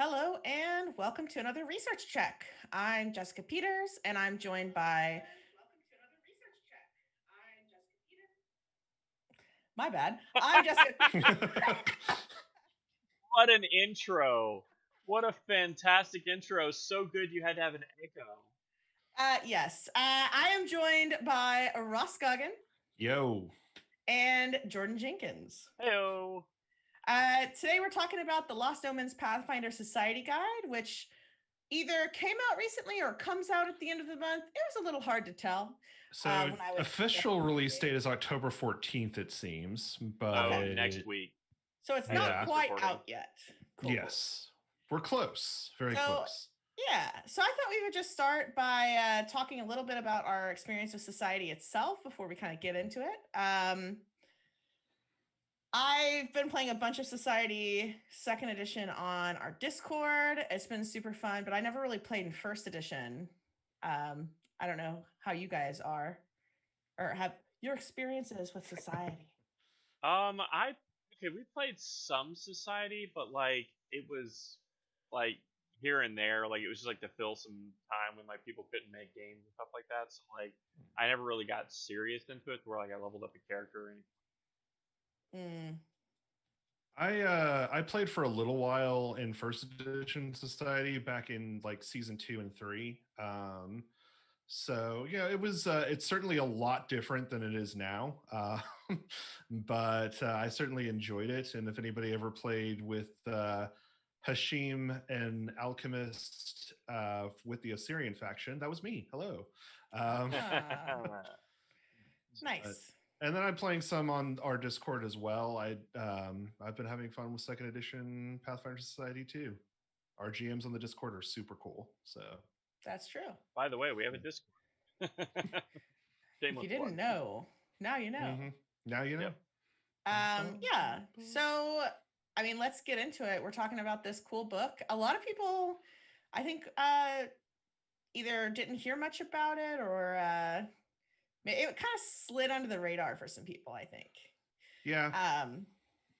Hello and welcome to another research check. I'm Jessica Peters and I'm joined by my bad. I'm Jessica. What an intro. What a fantastic intro. So good you had to have an echo. Yes, I am joined by Ross Goggin Yo. and Jordan Jenkins. Heyo. Today we're talking about the Lost Omens Pathfinder Society Guide, which either came out recently or comes out at the end of the month. It was a little hard to tell. So official release date is October 14th, it seems, but next week. So it's not quite out yet. Cool. Yes. We're close. Very close. Yeah. So I thought we would just start by talking a little bit about our experience with Society itself before we kind of get into it. I've been playing a bunch of Society 2nd edition on our Discord. It's been super fun, but I never really played in 1st edition. I don't know how you guys are or have your experiences with Society. We played some Society, but it was here and there. It was just to fill some time when people couldn't make games and stuff like that. So I never really got serious into it where I leveled up a character or anything. I played for a little while in 1st edition Society back in season 2 and 3. So yeah, it was it's certainly a lot different than it is now, but I certainly enjoyed it. And if anybody ever played with Hashim and Alchemist with the Assyrian faction, that was me. Hello. Nice. And then I'm playing some on our Discord as well. I've been having fun with 2nd edition Pathfinder Society too. Our GMs on the Discord are super cool. So that's true. By the way, we have a Discord. If you didn't know, now you know. Mm-hmm. Now you know. Yeah. So, I mean, let's get into it. We're talking about this cool book. A lot of people, I think, either didn't hear much about it or it kind of slid under the radar for some people, I think. Yeah.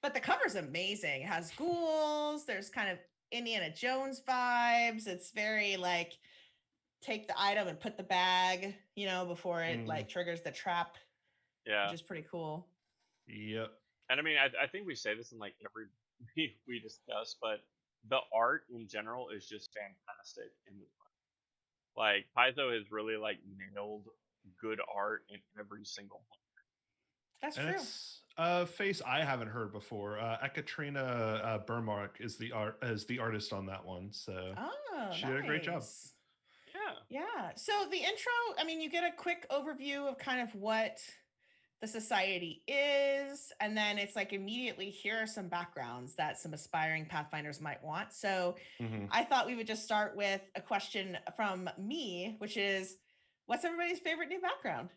But the cover's amazing. It has ghouls. There's kind of Indiana Jones vibes. It's very take the item and put the bag, before it triggers the trap. Yeah. Which is pretty cool. Yep. And I mean, I think we say this in every we discuss, but the art in general is just fantastic in this one. Paizo has really nailed good art in every single one. That's and true. It's a face I haven't heard before. Ekaterina Burmark is the artist on that one, so she did a great job. Yeah. So the intro, I mean, you get a quick overview of kind of what the society is, and then it's immediately here are some backgrounds that some aspiring Pathfinders might want. So I thought we would just start with a question from me, which is, what's everybody's favorite new background?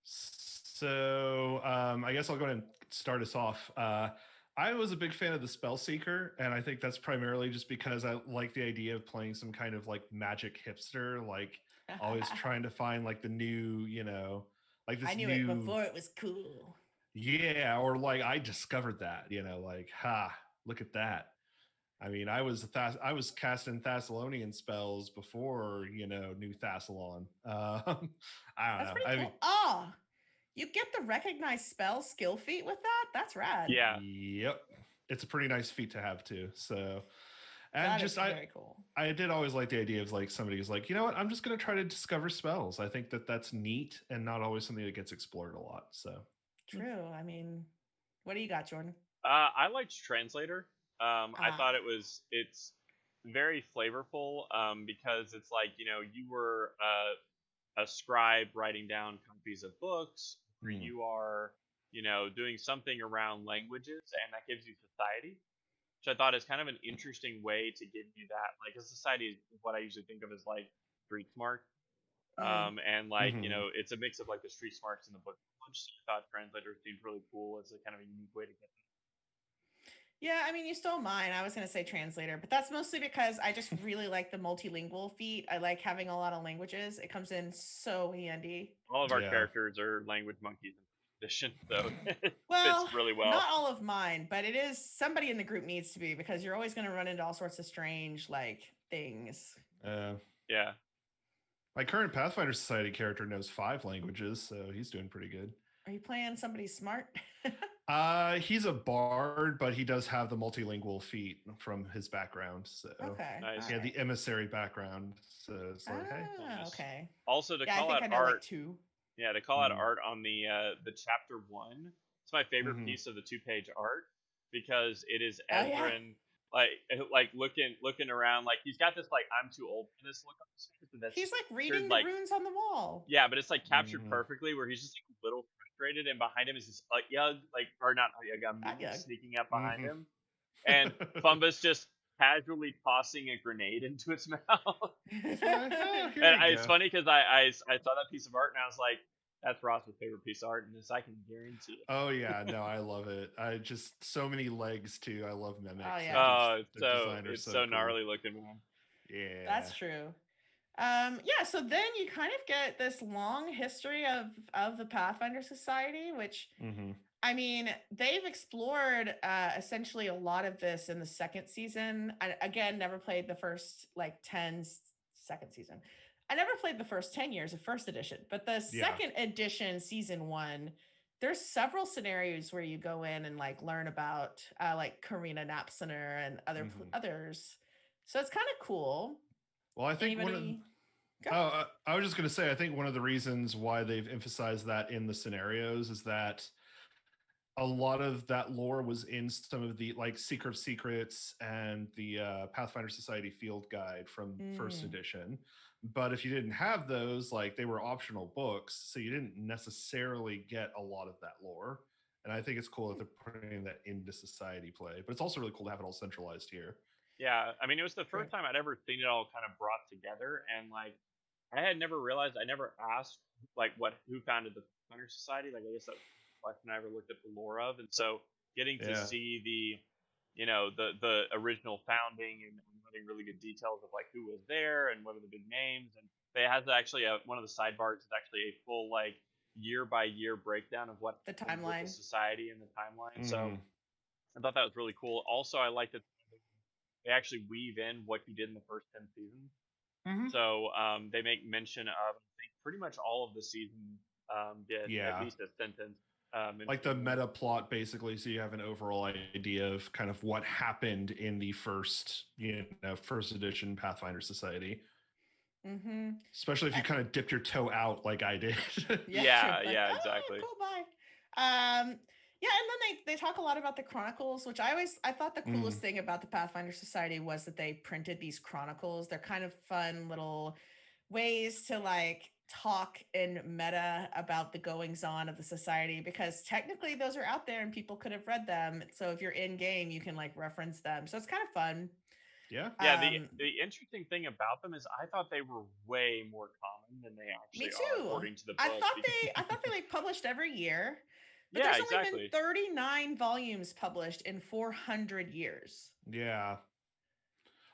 So I guess I'll go ahead and start us off. I was a big fan of the Spellseeker, and I think that's primarily just because I like the idea of playing some kind of magic hipster, always trying to find the new, this I knew new... it before it was cool. Yeah, or I discovered that, look at that. I mean, I was casting Thessalonian spells before, New Thassalon. I don't know. Pretty cool. You get the recognized spell skill feat with that? That's rad. Yeah. Yep. It's a pretty nice feat to have too. So, and that is very cool. I did always like the idea of somebody who's you know what, I'm just going to try to discover spells. I think that's neat and not always something that gets explored a lot. So true. I mean, what do you got, Jordan? I liked Translator. I thought it's very flavorful because it's you were a scribe writing down copies of books, or you are doing something around languages, and that gives you society, which I thought is kind of an interesting way to give you that. A society is what I usually think of as street smart, and it's a mix of the street smarts in the book. So I thought Translator seemed really cool as a kind of a unique way to get that. Yeah, I mean, you stole mine. I was going to say Translator, but that's mostly because I just really like the multilingual feat. I like having a lot of languages. It comes in so handy. All of our characters are language monkeys. edition, so it well, fits really well. Not all of mine, but it is somebody in the group needs to be, because you're always going to run into all sorts of strange things. Yeah. My current Pathfinder Society character knows 5 languages, so he's doing pretty good. Are you playing somebody smart? He's a bard, but he does have the multilingual feat from his background. So okay, nice. Yeah, the emissary background. So it's like, hey, okay. Also, to call out art, yeah, to call out art on the chapter 1. It's my favorite piece of the 2-page art because it is Ezran like looking around, like he's got this like I'm too old for this look on his face. He's like reading the runes on the wall. Yeah, but it's like captured perfectly where he's just like a little frustrated, and behind him is this Yug, or not Yug, sneaking up behind him, and Fumbus just casually tossing a grenade into its mouth. It's funny because I saw that piece of art and I was like, that's Ross's favorite piece of art, and this I can guarantee it. Oh yeah, no, I love it. I just so many legs too. I love mimics. Oh yeah. It's so gnarly looking, man. Yeah, that's true. So then you kind of get this long history of the Pathfinder Society, which I mean, they've explored essentially a lot of this in the second season. I, again, never played the first second season. I never played the first 10 years of first edition, but the second edition, season 1, there's several scenarios where you go in and like learn about like Karina Knapsener and others. So it's kind of cool. Well, I think I was just going to say, I think one of the reasons why they've emphasized that in the scenarios is that a lot of that lore was in some of the like Secret of Secrets and the Pathfinder Society Field Guide from first edition. But if you didn't have those, like they were optional books, so you didn't necessarily get a lot of that lore. And I think it's cool that they're putting that into society play. But it's also really cool to have it all centralized here. Yeah, I mean, it was the first time I'd ever seen it all kind of brought together, and like I had never realized, I never asked like who founded the Pathfinder Society. Like I guess that was a question I ever looked at the lore of, and so getting to see the original founding and getting really good details of like who was there and what are the big names, and they had actually one of the sidebars is actually a full like year by year breakdown of what the timeline, the society and the timeline. So I thought that was really cool. Also, I liked that they actually weave in what you did in the first 10 seasons. So they make mention of, I think, pretty much all of the seasons did at least a sentence. Like the meta plot, basically, so you have an overall idea of kind of what happened in the first edition Pathfinder Society. Especially if you kind of dipped your toe out like I did. Exactly. Cool, bye. And then they talk a lot about the Chronicles, which I thought the coolest thing about the Pathfinder Society was that they printed these Chronicles. They're kind of fun little ways to like talk in meta about the goings on of the society, because technically those are out there and people could have read them. So if you're in game, you can like reference them. So it's kind of fun. Yeah. The interesting thing about them is I thought they were way more common than they actually are according to the book. I thought they like published every year. But there's only been 39 volumes published in 400 years. Yeah.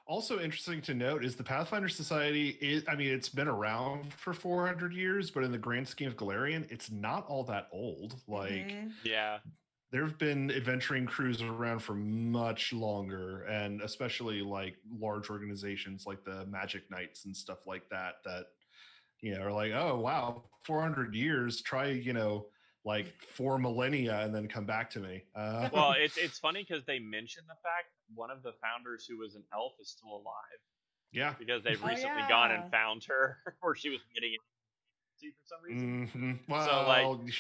Also interesting to note is the Pathfinder Society it's been around for 400 years, but in the grand scheme of Golarion, it's not all that old. Like, there have been adventuring crews around for much longer, and especially like large organizations like the Magic Knights and stuff like that are like, oh wow, 400 years, try like 4 millennia and then come back to me. Well, it's funny because they mention the fact one of the founders who was an elf is still alive. Yeah, because they've recently gone and found her, or she was getting it for some reason. Well, so like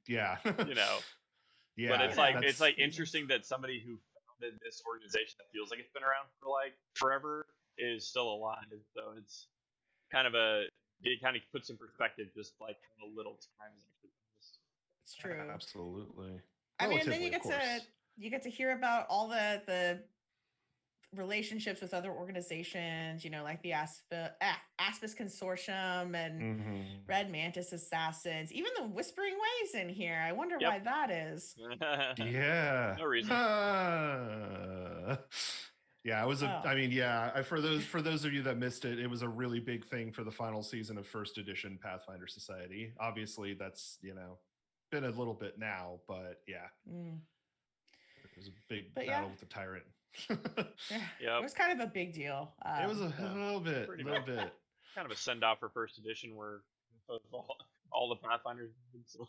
yeah. But it's like interesting that somebody who founded this organization that feels like it's been around for like forever is still alive. So it's kind of it kind of puts in perspective just like how little time is actually. It's true. Absolutely. I mean, and then you get to hear about all the relationships with other organizations, like the Aspis Consortium and Red Mantis Assassins, even the Whispering Ways in here. I wonder why that is. Yeah. No reason. Yeah, it was for those of you that missed it, it was a really big thing for the final season of first edition Pathfinder Society. Obviously, that's, been a little bit now, but yeah. It was a big battle with the tyrant. It was kind of a big deal. It was a little bit. Kind of a send-off for first edition where all the Pathfinders. So.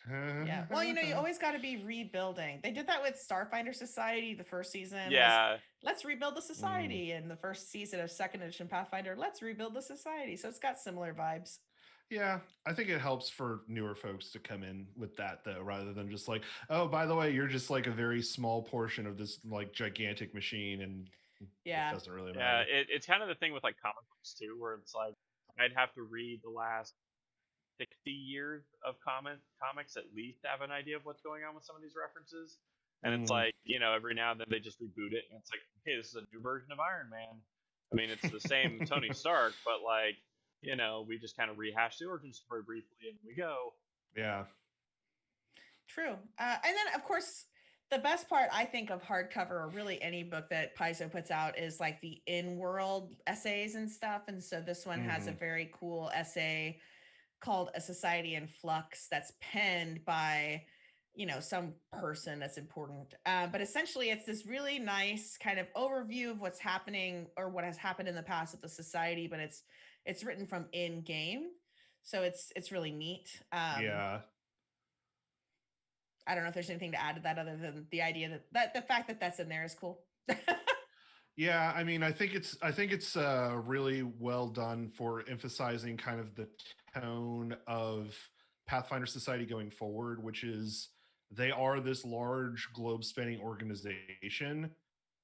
Yeah. Well, you always got to be rebuilding. They did that with Starfinder Society the first season. Yeah. Let's rebuild the society. And the first season of second edition Pathfinder, let's rebuild the society. So it's got similar vibes. Yeah, I think it helps for newer folks to come in with that, though, rather than just like, oh, by the way, you're just like a very small portion of this like gigantic machine, and it doesn't really matter. Yeah, it's kind of the thing with like comic books too, where it's like I'd have to read the last 60 years of comics at least to have an idea of what's going on with some of these references. And it's like, every now and then they just reboot it, and it's like, okay, this is a new version of Iron Man. I mean, it's the same Tony Stark, but like, we just kind of rehash the origin story briefly and we go. Yeah. True. And then, of course, the best part, I think, of hardcover or really any book that Paizo puts out is like the in-world essays and stuff. And so this one has a very cool essay called A Society in Flux that's penned by, some person that's important. But essentially, it's this really nice kind of overview of what's happening or what has happened in the past with the society, but it's written from in game, so it's really neat. Yeah. I don't know if there's anything to add to that other than the idea that the fact that that's in there is cool. Yeah, I mean, I think it's really well done for emphasizing kind of the tone of Pathfinder Society going forward, which is they are this large globe-spanning organization,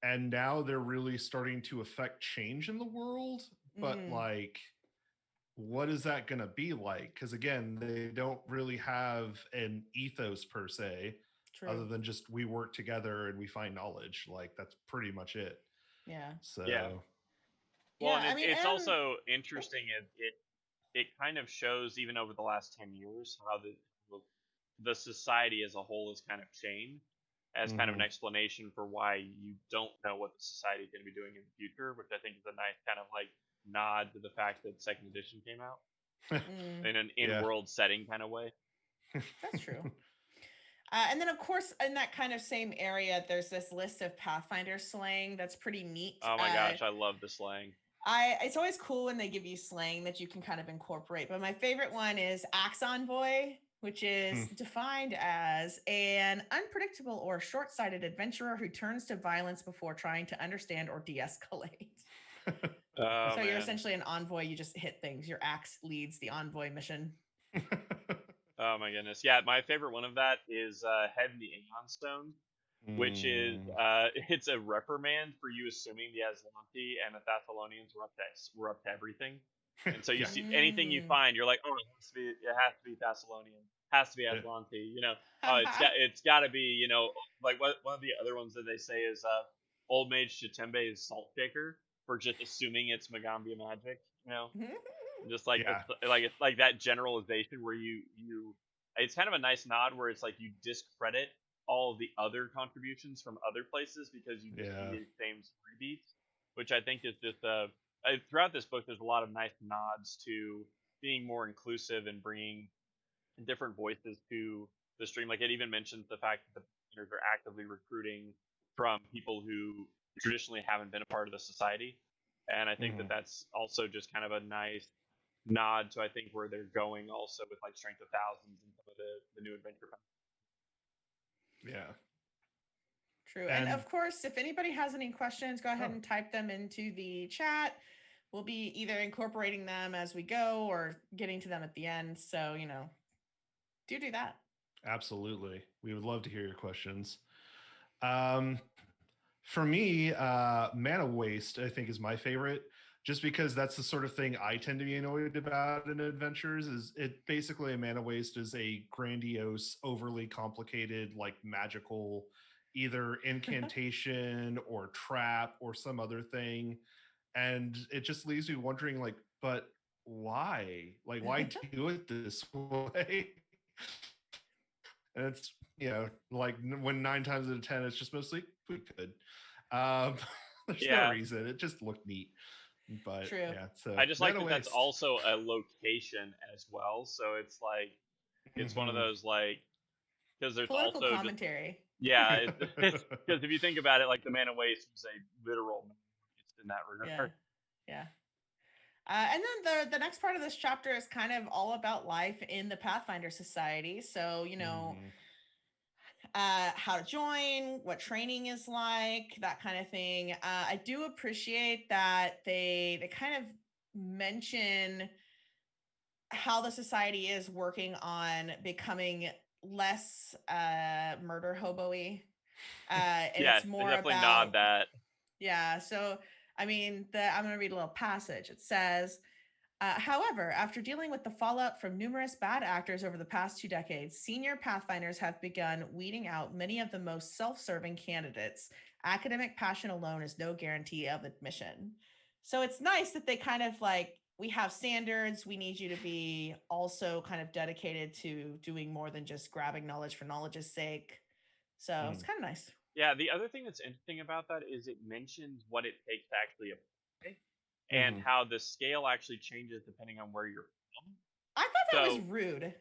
and now they're really starting to affect change in the world. But like, what is that going to be like? Because again, they don't really have an ethos per se, other than just we work together and we find knowledge. Like, that's pretty much it. Yeah. So. Yeah. Well, and it's also interesting. It kind of shows even over the last 10 years how the society as a whole has kind of changed as kind of an explanation for why you don't know what the society is going to be doing in the future, which I think is a nice kind of like nod to the fact that second edition came out in an in-world setting kind of way. That's true. And then, of course, in that kind of same area, there's this list of Pathfinder slang that's pretty neat. Oh my gosh, I love the slang. It's always cool when they give you slang that you can kind of incorporate. But my favorite one is Axe Envoy, which is defined as an unpredictable or short-sighted adventurer who turns to violence before trying to understand or de-escalate. So you're essentially an envoy. You just hit things. Your axe leads the envoy mission. Oh my goodness. Yeah, my favorite one of that is Head in the Aeon Stone, which is it's a reprimand for you assuming the Aslanti and the Thessalonians were up to everything. And so you see anything you find, you're like, oh, it has to be Thessalonian, has to be Aslanti, it's got to be, like one of the other ones that they say is Old Mage Chitembe is Salt Shaker for just assuming it's Magambia magic, just like it's like that generalization where you it's kind of a nice nod where it's like you discredit all of the other contributions from other places because you just see the same story beats, which I think is just throughout this book, there's a lot of nice nods to being more inclusive and bringing different voices to the stream. Like it even mentions the fact that the Pathfinders are actively recruiting from people who traditionally haven't been a part of the society. And I think that that's also just kind of a nice nod to, I think, where they're going also with like Strength of Thousands and some of the new adventure. Yeah. True. And of course, if anybody has any questions, go ahead and type them into the chat. We'll be either incorporating them as we go or getting to them at the end. So, do that. Absolutely. We would love to hear your questions. For me, Mana Waste, I think, is my favorite, just because that's the sort of thing I tend to be annoyed about in adventures. Is it basically a Mana Waste is a grandiose, overly complicated, like magical, either incantation or trap or some other thing. And it just leaves me wondering, like, but why? Like, why do it this way? And it's, like when 9 times out of 10, it's just mostly, we could. There's no reason. It just looked neat. But true. Yeah, so I just like that that's also a location as well. So it's like, it's one of those, like, because there's political also commentary. Because if you think about it, like the Man of Waste was a literal in that regard. Yeah. And then the next part of this chapter is kind of all about life in the Pathfinder Society. So, how to join, what training is like, that kind of thing. I do appreciate that they kind of mention how the society is working on becoming less murder hobo-y. And it's more definitely about nod that. Yeah, so I mean, I'm going to read a little passage. It says, however, after dealing with the fallout from numerous bad actors over the past 2 decades, senior Pathfinders have begun weeding out many of the most self-serving candidates. Academic passion alone is no guarantee of admission. So it's nice that they kind of like, we have standards. We need you to be also kind of dedicated to doing more than just grabbing knowledge for knowledge's sake. So it's kind of nice. Yeah, the other thing that's interesting about that is it mentions what it takes to actually apply and how the scale actually changes depending on where you're from. I thought that was rude.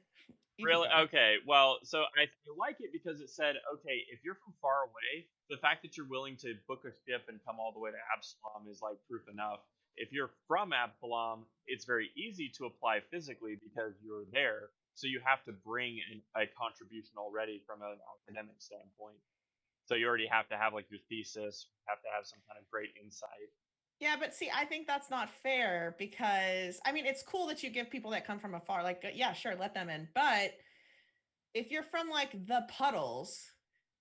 Really? Okay. Well, so I like it because it said, okay, if you're from far away, the fact that you're willing to book a ship and come all the way to Absalom is like proof enough. If you're from Absalom, it's very easy to apply physically because you're there. So you have to bring a contribution already from an academic standpoint. So you already have to have like your thesis, have to have some kind of great insight. Yeah, but see, I think that's not fair because, I mean, it's cool that you give people that come from afar, like, yeah, sure, let them in. But if you're from like the puddles,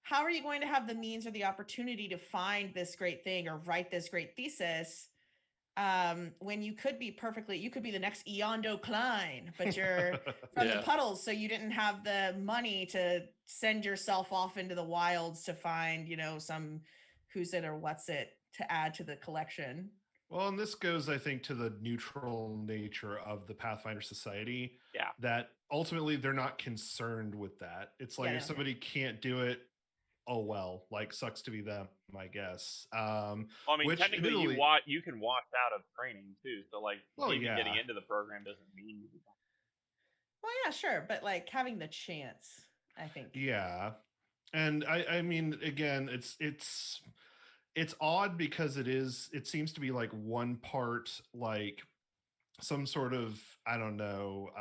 how are you going to have the means or the opportunity to find this great thing or write this great thesis when you could be the next Eondo Klein, but you're from the puddles, so you didn't have the money to send yourself off into the wilds to find, some who's it or what's it to add to the collection. Well, and this goes, I think, to the neutral nature of the Pathfinder Society. Yeah. That ultimately they're not concerned with that. It's like if somebody can't do it, oh well, like sucks to be them, I guess. I mean, technically, you can wash out of training too. So, like, even getting into the program doesn't mean you. Well, yeah, sure, but like having the chance, I think. Yeah, and I mean, again, it's odd because it seems to be like one part like some sort of, I don't know,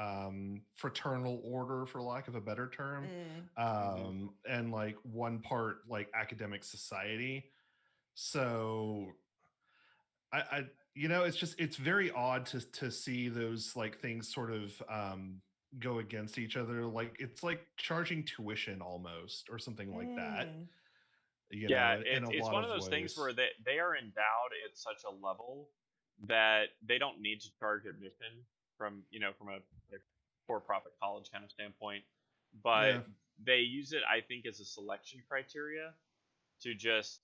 fraternal order, for lack of a better term, and like one part like academic society. So I it's very odd to see those like things sort of go against each other. Like it's like charging tuition almost or something like that. It's one of those things where they are endowed at such a level that they don't need to charge admission from a for-profit college kind of standpoint, but they use it, I think, as a selection criteria to just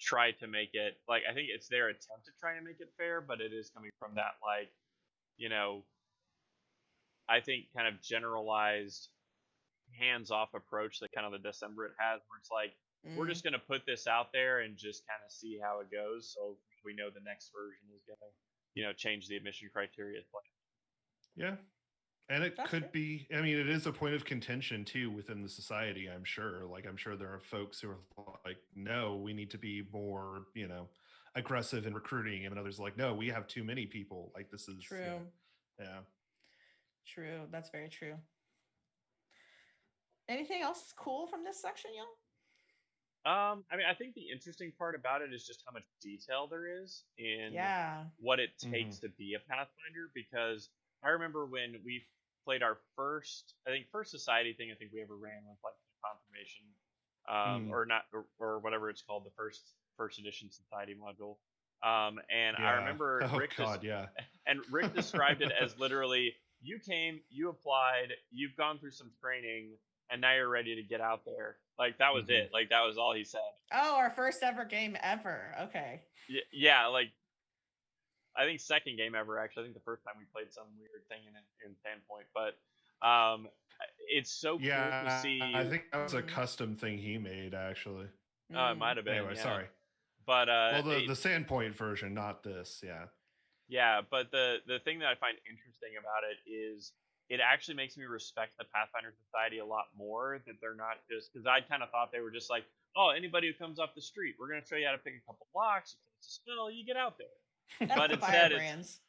try to make it like, I think it's their attempt to try and make it fair, but it is coming from that, like, I think kind of generalized hands-off approach that kind of the Decemberate has, where it's like, we're just going to put this out there and just kind of see how it goes, so we know the next version is going to change the admission criteria. Yeah. And it could be, I mean, it is a point of contention too within the society, I'm sure. Like, I'm sure there are folks who are like, no, we need to be more, aggressive in recruiting. And others are like, no, we have too many people. Like, this is true. Yeah. True. That's very true. Anything else cool from this section, y'all? I mean, I think the interesting part about it is just how much detail there is in what it takes to be a Pathfinder, because I remember when we played our first society thing I think we ever ran with like confirmation, or not, or whatever it's called, the first edition society module. And I remember and Rick described it as literally, you came, you applied, you've gone through some training, and now you're ready to get out there. Like, that was it. Like, that was all he said. Oh, our first ever game ever. Okay. Yeah, like, I think second game ever, actually. I think the first time we played some weird thing in Sandpoint. But it's so cool to see. I think that was a custom thing he made, actually. It might have been. Anyway, sorry. But the Sandpoint version, not this. Yeah. Yeah, but the thing that I find interesting about it is it actually makes me respect the Pathfinder Society a lot more, that they're not just, because I kind of thought they were just like, oh, anybody who comes off the street, we're going to show you how to pick a couple locks, you cast a spell, you get out there. That's but the instead firebrands.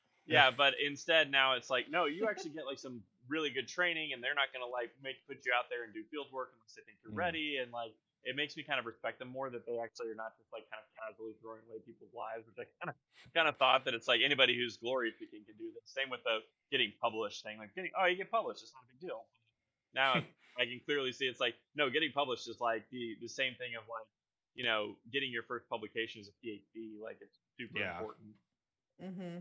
but instead now it's like, no, you actually get like some really good training, and they're not going to like put you out there and do field work unless they think you're ready, and like it makes me kind of respect them more, that they actually are not just like kind of casually throwing away people's lives, which I kind of thought that it's like anybody who's glory seeking can do this. Same with the getting published thing, like you get published, it's not a big deal. Now I can clearly see it's like, no, getting published is like the same thing of like, getting your first publication as a PhD, like it's super important. Mm-hmm.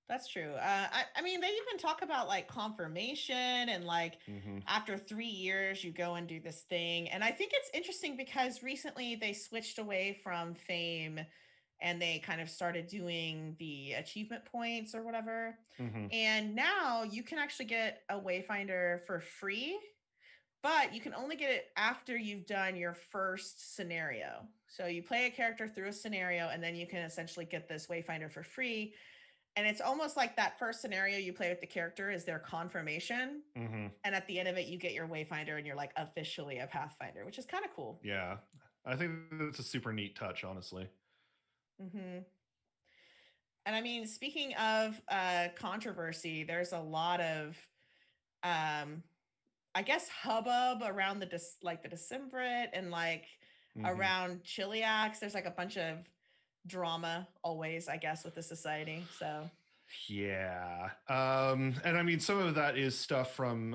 That's true. I mean, they even talk about like confirmation and like after 3 years you go and do this thing. And I think it's interesting because recently they switched away from fame and they kind of started doing the achievement points or whatever. And now you can actually get a Wayfinder for free, but you can only get it after you've done your first scenario. So you play a character through a scenario and then you can essentially get this Wayfinder for free. And it's almost like that first scenario you play with the character is their confirmation. And at the end of it, you get your Wayfinder and you're like officially a Pathfinder, which is kind of cool. Yeah. I think that's a super neat touch, honestly. And I mean, speaking of controversy, there's a lot of, I guess, hubbub around the Decemvirate and like around Chiliax. There's like a bunch of drama always, I guess, with the society. So yeah, and I mean, some of that is stuff from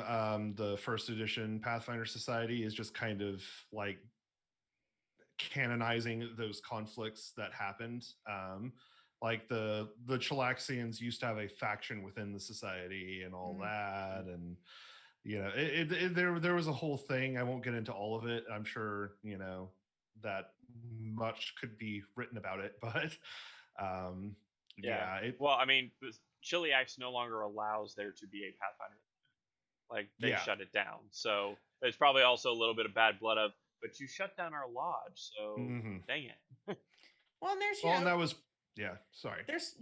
the first edition Pathfinder Society, is just kind of like canonizing those conflicts that happened. Like the Chilaxians used to have a faction within the society and all that, and there was a whole thing. I won't get into all of it. I'm sure that much could be written about it, but well, I mean, Chiliax no longer allows there to be a Pathfinder. Like they shut it down, so there's probably also a little bit of bad blood of, but you shut down our lodge, so dang it. Well, and there's and that was sorry. There's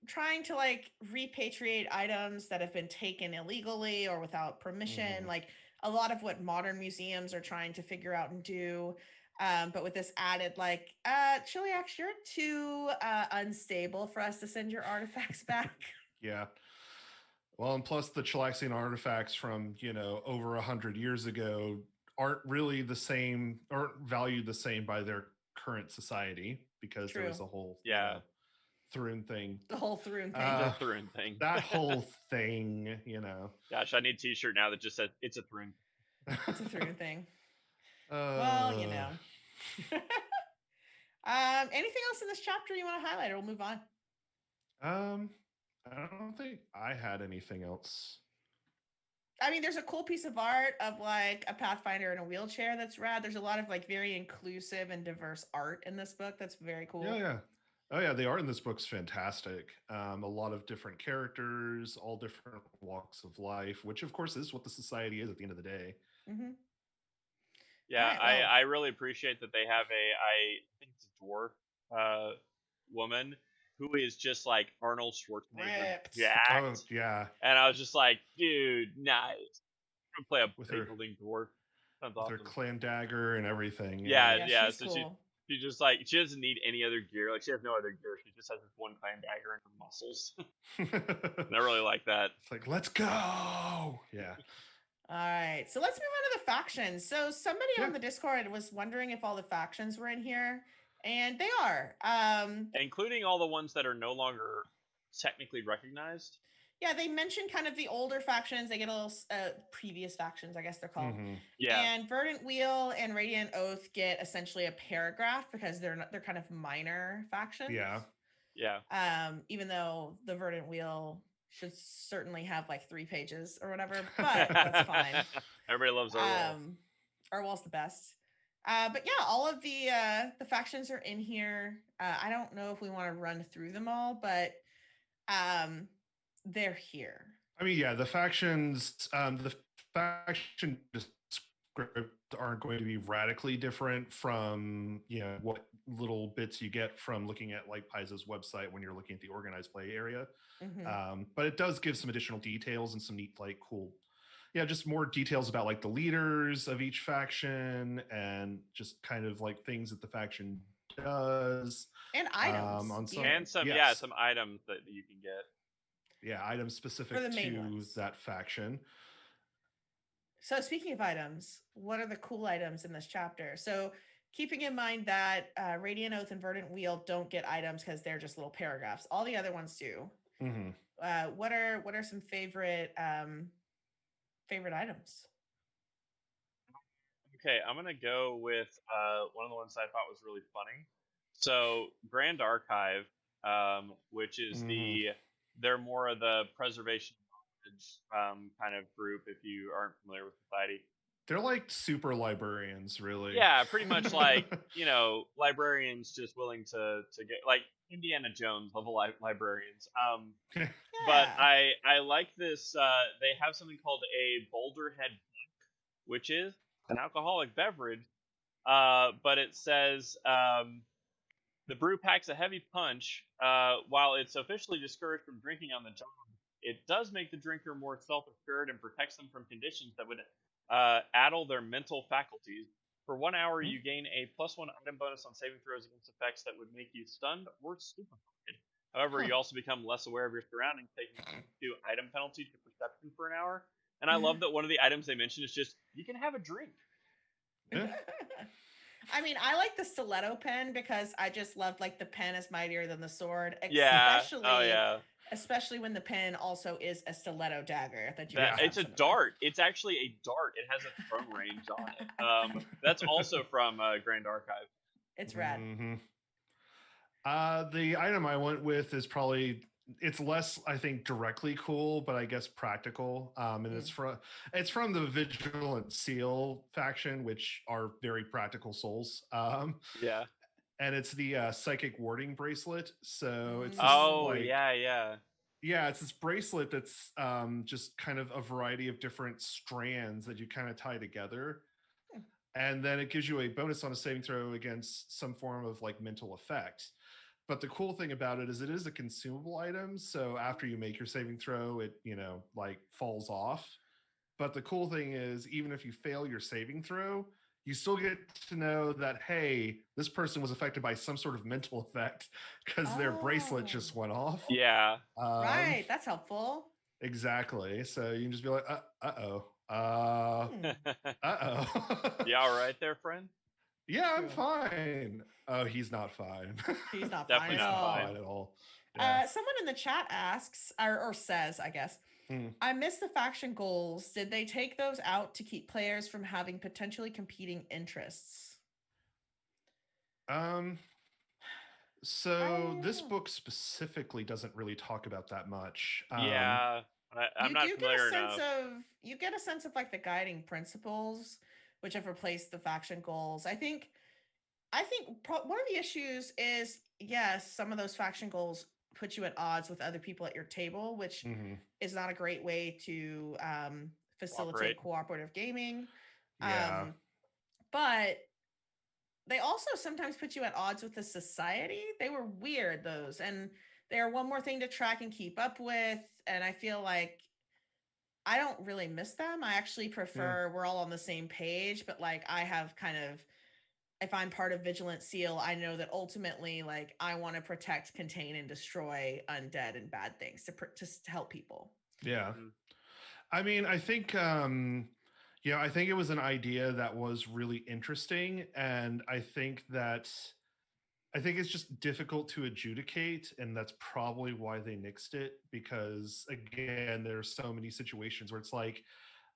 trying to like repatriate items that have been taken illegally or without permission, like a lot of what modern museums are trying to figure out and do. But with this added, like, Chiliax, you're too unstable for us to send your artifacts back. Yeah. Well, and plus the Chilaxian artifacts from, over 100 years ago aren't really the same, or valued the same by their current society, because there was a whole Thrune thing. The whole Thrune thing. The Thrune thing. That whole thing, Gosh, I need a t-shirt now that just says it's a Thrune. It's a Thrune thing. Well, anything else in this chapter you want to highlight, or we'll move on? I don't think I had anything else. I mean, there's a cool piece of art of like a Pathfinder in a wheelchair that's rad. There's a lot of like very inclusive and diverse art in this book that's very cool. Yeah. Oh yeah, the art in this book's fantastic. A lot of different characters, all different walks of life, which of course is what the society is at the end of the day. Yeah, right, I really appreciate that they have I think it's a dwarf woman who is just like Arnold Schwarzenegger jacked. Oh, yeah. And I was just like, dude, nice. I'm gonna play a building dwarf. Sounds awesome. With her clan dagger and everything. Yeah. So cool. She just like, she doesn't need any other gear. Like she has no other gear. She just has this one clan dagger and her muscles. And I really like that. It's like, let's go. Yeah. All right, so let's move on to the factions. So somebody on the Discord was wondering if all the factions were in here, and they are. Including all the ones that are no longer technically recognized. Yeah, they mentioned kind of the older factions. They get a little previous factions, I guess they're called. Yeah. And Verdant Wheel and Radiant Oath get essentially a paragraph because they're kind of minor factions. Yeah. Even though the Verdant Wheel should certainly have like 3 pages or whatever, but that's fine. Everybody loves our Arwal's the best. But yeah, all of the factions are in here. I don't know if we want to run through them all, but they're here. I mean, yeah, the factions, the faction descripts aren't going to be radically different from what little bits you get from looking at like Paizo's website when you're looking at the organized play area. But it does give some additional details and some neat, like cool, just more details about like the leaders of each faction and just kind of like things that the faction does. And items. On some, and some some items that you can get. Yeah, items specific to that faction. So speaking of items, what are the cool items in this chapter? So keeping in mind that Radiant Oath and Verdant Wheel don't get items because they're just little paragraphs. All the other ones do. What are some favorite items? Okay, I'm gonna go with one of the ones I thought was really funny. So Grand Archive, which is they're more of the preservation kind of group. If you aren't familiar with Society, they're like super librarians, really. Yeah, pretty much like librarians just willing to get like Indiana Jones level librarians. But I like this. They have something called a Boulderhead Bunk, which is an alcoholic beverage. But it says the brew packs a heavy punch. While it's officially discouraged from drinking on the job, it does make the drinker more self-assured and protects them from conditions that would addle their mental faculties. For 1 hour, you gain a +1 item bonus on saving throws against effects that would make you stunned or stupefied. However, you also become less aware of your surroundings, taking 2 item penalty to perception for an hour. And I love that one of the items they mentioned is just, you can have a drink. I mean, I like the stiletto pen because I just love like the pen is mightier than the sword. Especially when the pen also is a stiletto dagger that you it's a dart. It's actually a dart. It has a throw range on it. That's also from Grand Archive. It's rad. The item I went with is probably, it's less, I think, directly cool, but I guess practical. And it's from the Vigilant Seal faction, which are very practical souls. And it's the Psychic Warding Bracelet. So it's it's this bracelet that's just kind of a variety of different strands that you kind of tie together. And then it gives you a bonus on a saving throw against some form of like mental effect. But the cool thing about it is a consumable item. So after you make your saving throw, it, like falls off. But the cool thing is, even if you fail your saving throw, you still get to know that, hey, this person was affected by some sort of mental effect because their bracelet just went off. Yeah. Right. That's helpful. Exactly. So you can just be like, uh-oh. You all right there, friend? Yeah, I'm fine. Oh, he's not fine. He's not Definitely fine not at all. Yeah. Someone in the chat asks, or says, I guess, I missed the faction goals. Did they take those out to keep players from having potentially competing interests? So this book specifically doesn't really talk about that much. I'm not familiar enough. You get a sense of like the guiding principles, which have replaced the faction goals. I think one of the issues is, yes, some of those faction goals put you at odds with other people at your table, which is not a great way to facilitate cooperative gaming. But they also sometimes put you at odds with the society. They were weird, those, and they're one more thing to track and keep up with. And I feel like I don't really miss them. I actually prefer we're all on the same page, but like I have kind of, if I'm part of Vigilant Seal, I know that ultimately, like, I want to protect, contain, and destroy undead and bad things to help people. Yeah. I mean, I think, I think it was an idea that was really interesting. And I think it's just difficult to adjudicate. And that's probably why they nixed it. Because, again, there are so many situations where it's like,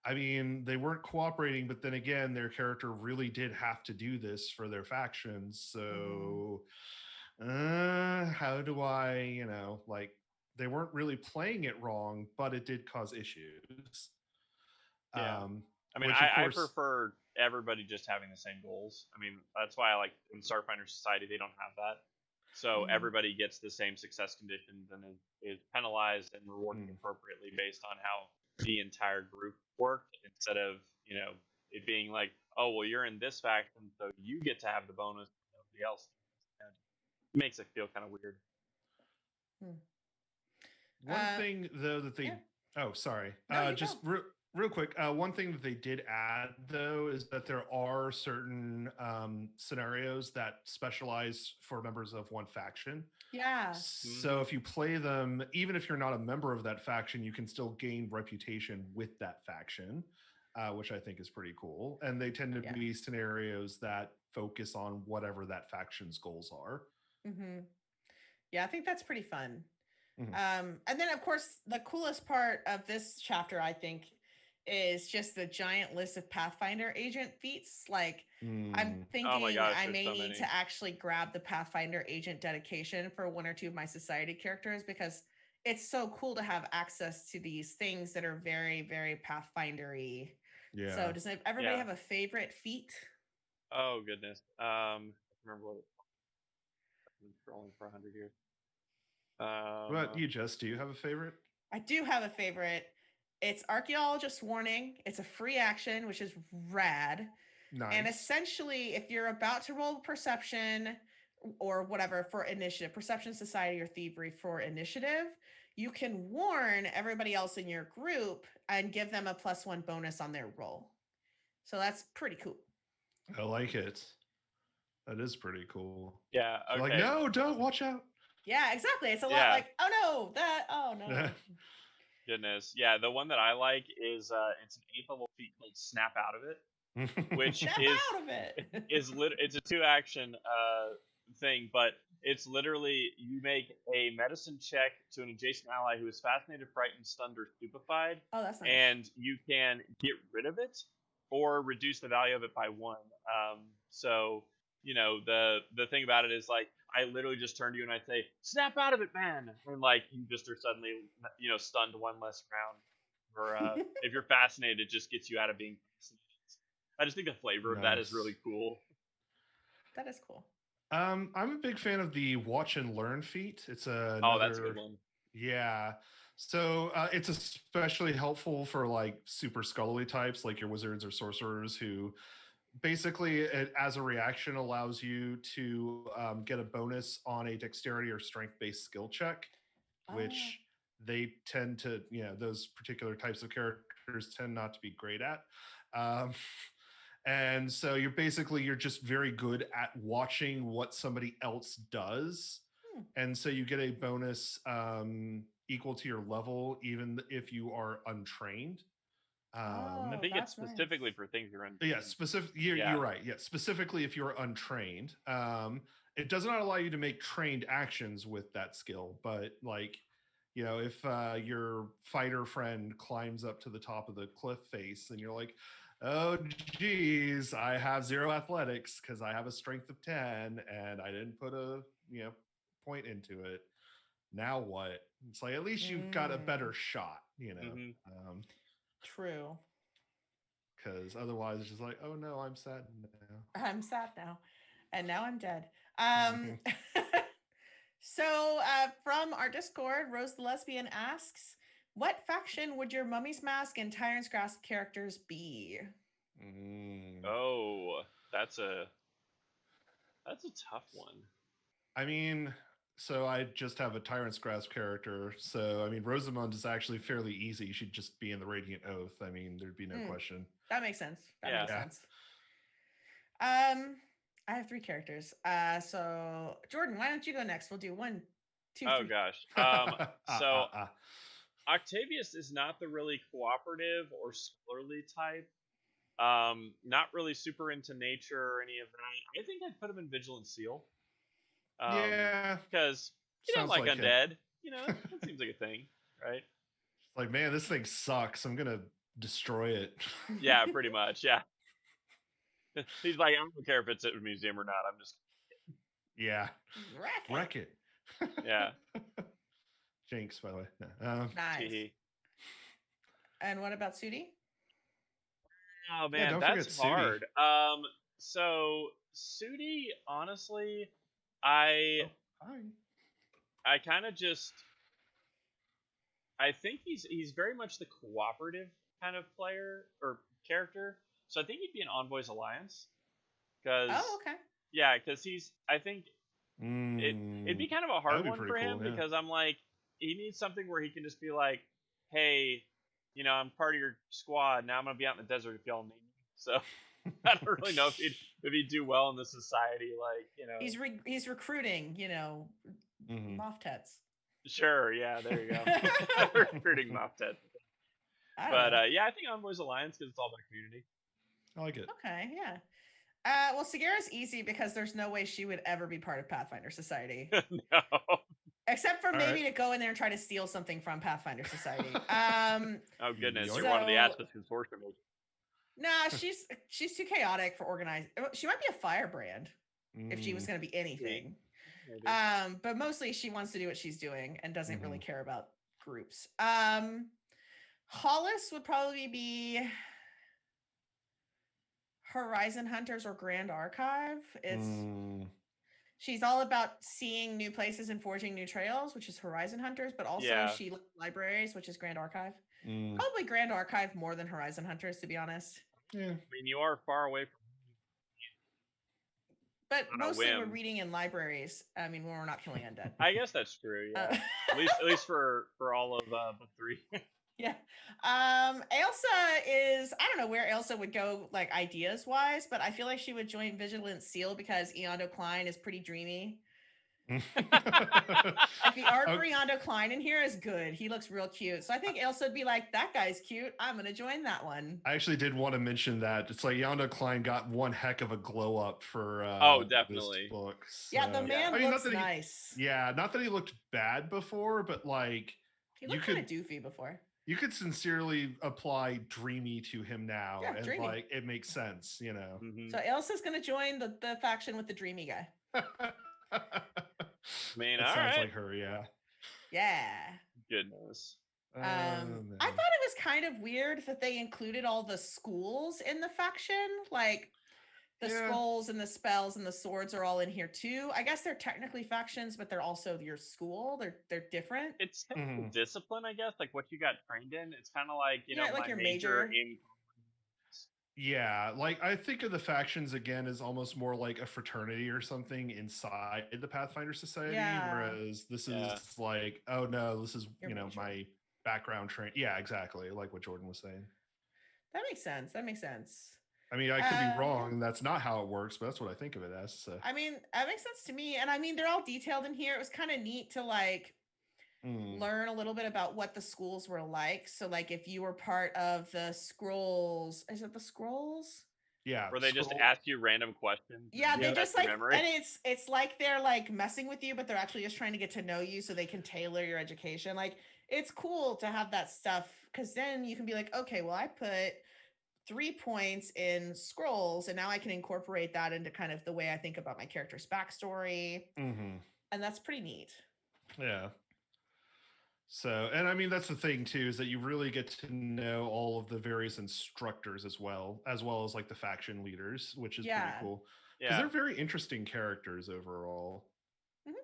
I mean, they weren't cooperating, but then again, their character really did have to do this for their factions. So how do I, like, they weren't really playing it wrong, but it did cause issues. Yeah. I mean, I prefer everybody just having the same goals. I mean, that's why I like in Starfinder Society, they don't have that. So everybody gets the same success conditions and is penalized and rewarded appropriately based on how the entire group worked, instead of it being like, oh well, you're in this faction, so you get to have the bonus, nobody else. makes it feel kind of weird. One thing though that they oh sorry just real quick, one thing that they did add though is that there are certain scenarios that specialize for members of one faction. So if you play them, even if you're not a member of that faction, you can still gain reputation with that faction, which I think is pretty cool. And they tend to be scenarios that focus on whatever that faction's goals are. Yeah, I think that's pretty fun. And then, of course, the coolest part of this chapter, I think, is just the giant list of Pathfinder agent feats. Like, I'm thinking I may need to actually grab the Pathfinder agent dedication for one or two of my society characters, because it's so cool to have access to these things that are very, very Pathfinder-y. Yeah. So does everybody have a favorite feat? Oh, goodness. I remember what I've been scrolling for 100 years. What about you, Jess? Do you have a favorite? I do have a favorite. It's Archaeologist Warning. It's a free action, which is rad. Nice. And essentially, if you're about to roll perception or whatever for initiative, perception, society, or thievery for initiative, you can warn everybody else in your group and give them a +1 bonus on their roll. So that's pretty cool. I like it. That is pretty cool. Yeah. Okay. Like, no, don't, watch out. Yeah, exactly. It's a lot like, oh no. Goodness. Yeah, the one that I like is it's an 8th level feat called Snap Out of It, which it's a 2-action thing, but it's literally you make a medicine check to an adjacent ally who is fascinated, frightened, stunned, or stupefied. Oh, that's nice. And you can get rid of it or reduce the value of it by 1. So, you know, the thing about it is, like, I literally just turn to you and I say, "Snap out of it, man!" And like you just are suddenly, you know, stunned 1 less round. Or if you're fascinated, it just gets you out of being fascinated. I just think the flavor of that is really cool. That is cool. I'm a big fan of the Watch and Learn feat. It's that's a good one. Yeah. So it's especially helpful for like super scholarly types, like your wizards or sorcerers, who basically it, as a reaction, allows you to get a bonus on a dexterity or strength-based skill check, which they tend to, you know, those particular types of characters tend not to be great at. And so you're just very good at watching what somebody else does. And so you get a bonus equal to your level, even if you are untrained. I think it's specifically for things you're untrained. Yeah, you're right. Yeah, specifically if you're untrained. It does not allow you to make trained actions with that skill, but like, you know, if your fighter friend climbs up to the top of the cliff face and you're like, oh geez, I have 0 athletics because I have a strength of 10 and I didn't put a, you know, point into it. Now what? It's like, at least you've got a better shot, you know. True. Because otherwise it's just like, oh no, I'm sad now. I'm sad now. And now I'm dead. So from our Discord, Rose the Lesbian asks, what faction would your Mummy's Mask and Tyrant's Grasp characters be? Oh, that's a tough one. I mean, so I just have a Tyrant's Grasp character. So, I mean, Rosamund is actually fairly easy. She'd just be in the Radiant Oath. I mean, there'd be no question. That makes sense. That makes sense. I have 3 characters. So, Jordan, why don't you go next? We'll do 1, 2, 3. Oh, gosh. So, Octavius is not the really cooperative or scholarly type. Not really super into nature or any of that. I think I'd put him in Vigilant Seal. Because you don't like undead. You know, that seems like a thing, right? It's like, man, this thing sucks. I'm gonna destroy it. Yeah, pretty much. Yeah. He's like, I don't care if it's at a museum or not. I'm just. Yeah. Wreck it. Yeah. Jinx, by the way. Nice. And what about Sudi? Oh man, that's hard. So Sudi, honestly, I kind of just, I think he's very much the cooperative kind of player or character. So I think he'd be an Envoy's Alliance. Because he's, I think It'd be kind of a hard one for him because I'm like, he needs something where he can just be like, hey, I'm part of your squad. Now I'm gonna be out in the desert if y'all need me. So I don't really know if he'd do well in this society. Like, he's recruiting, Moff-Tets. Sure, yeah, there you go. Recruiting Moff-Tets. But yeah, I think Envoy's Alliance because it's all about community. I like it. Okay, yeah. Well, Sagara's easy because there's no way she would ever be part of Pathfinder Society. No. Except for maybe to go in there and try to steal something from Pathfinder Society. Oh goodness, you're one of the Aspis Consortium. Nah, she's too chaotic for organized. She might be a firebrand if she was going to be anything. But mostly she wants to do what she's doing and doesn't really care about groups. Hollis would probably be Horizon Hunters or Grand Archive. She's all about seeing new places and forging new trails, which is Horizon Hunters, but also she loves libraries, which is Grand Archive. Probably Grand Archive more than Horizon Hunters, to be honest. Yeah. I mean, you are far away from. But mostly we're reading in libraries. I mean, when we're not killing undead. I guess that's true. Yeah. At least for all of book 3. Yeah. Ailsa is, I don't know where Ailsa would go, like, ideas wise, but I feel like she would join Vigilant Seal because Eondo Klein is pretty dreamy. Like, the art for Eondo Klein in here is good. He looks real cute. So I think Ailsa would be like, that guy's cute. I'm going to join that one. I actually did want to mention that. It's like Eondo Klein got one heck of a glow up for definitely. this book. So. Yeah, the man looks nice. Not that he looked bad before, but like he looked kind of doofy before. You could sincerely apply dreamy to him now, and dreamy. Like it makes sense, So Ailsa's going to join the faction with the dreamy guy. Man, sounds like her, yeah. Yeah. Goodness. I thought it was kind of weird that they included all the schools in the faction. Like, the scrolls and the spells and the swords are all in here too. I guess they're technically factions, but they're also your school. They're different. It's discipline, I guess, like what you got trained in. It's kind of like, like my your major in. Yeah, like I think of the factions again as almost more like a fraternity or something inside the Pathfinder Society, whereas this is like, oh no, this is my background train. Yeah, exactly, like what Jordan was saying. That makes sense. I mean, I could be wrong. That's not how it works, but that's what I think of it as. So. I mean, that makes sense to me, and I mean, they're all detailed in here. It was kind of neat to like learn a little bit about what the schools were like. So like if you were part of the scrolls, is it the scrolls? Yeah. Where they just ask you random questions. Yeah, they just like, and it's like they're like messing with you, but they're actually just trying to get to know you so they can tailor your education. Like, it's cool to have that stuff because then you can be like, okay, well, I put 3 points in scrolls and now I can incorporate that into kind of the way I think about my character's backstory. And that's pretty neat. Yeah. So, and I mean, that's the thing too, is that you really get to know all of the various instructors as well as like the faction leaders, which is pretty cool. Because they're very interesting characters overall.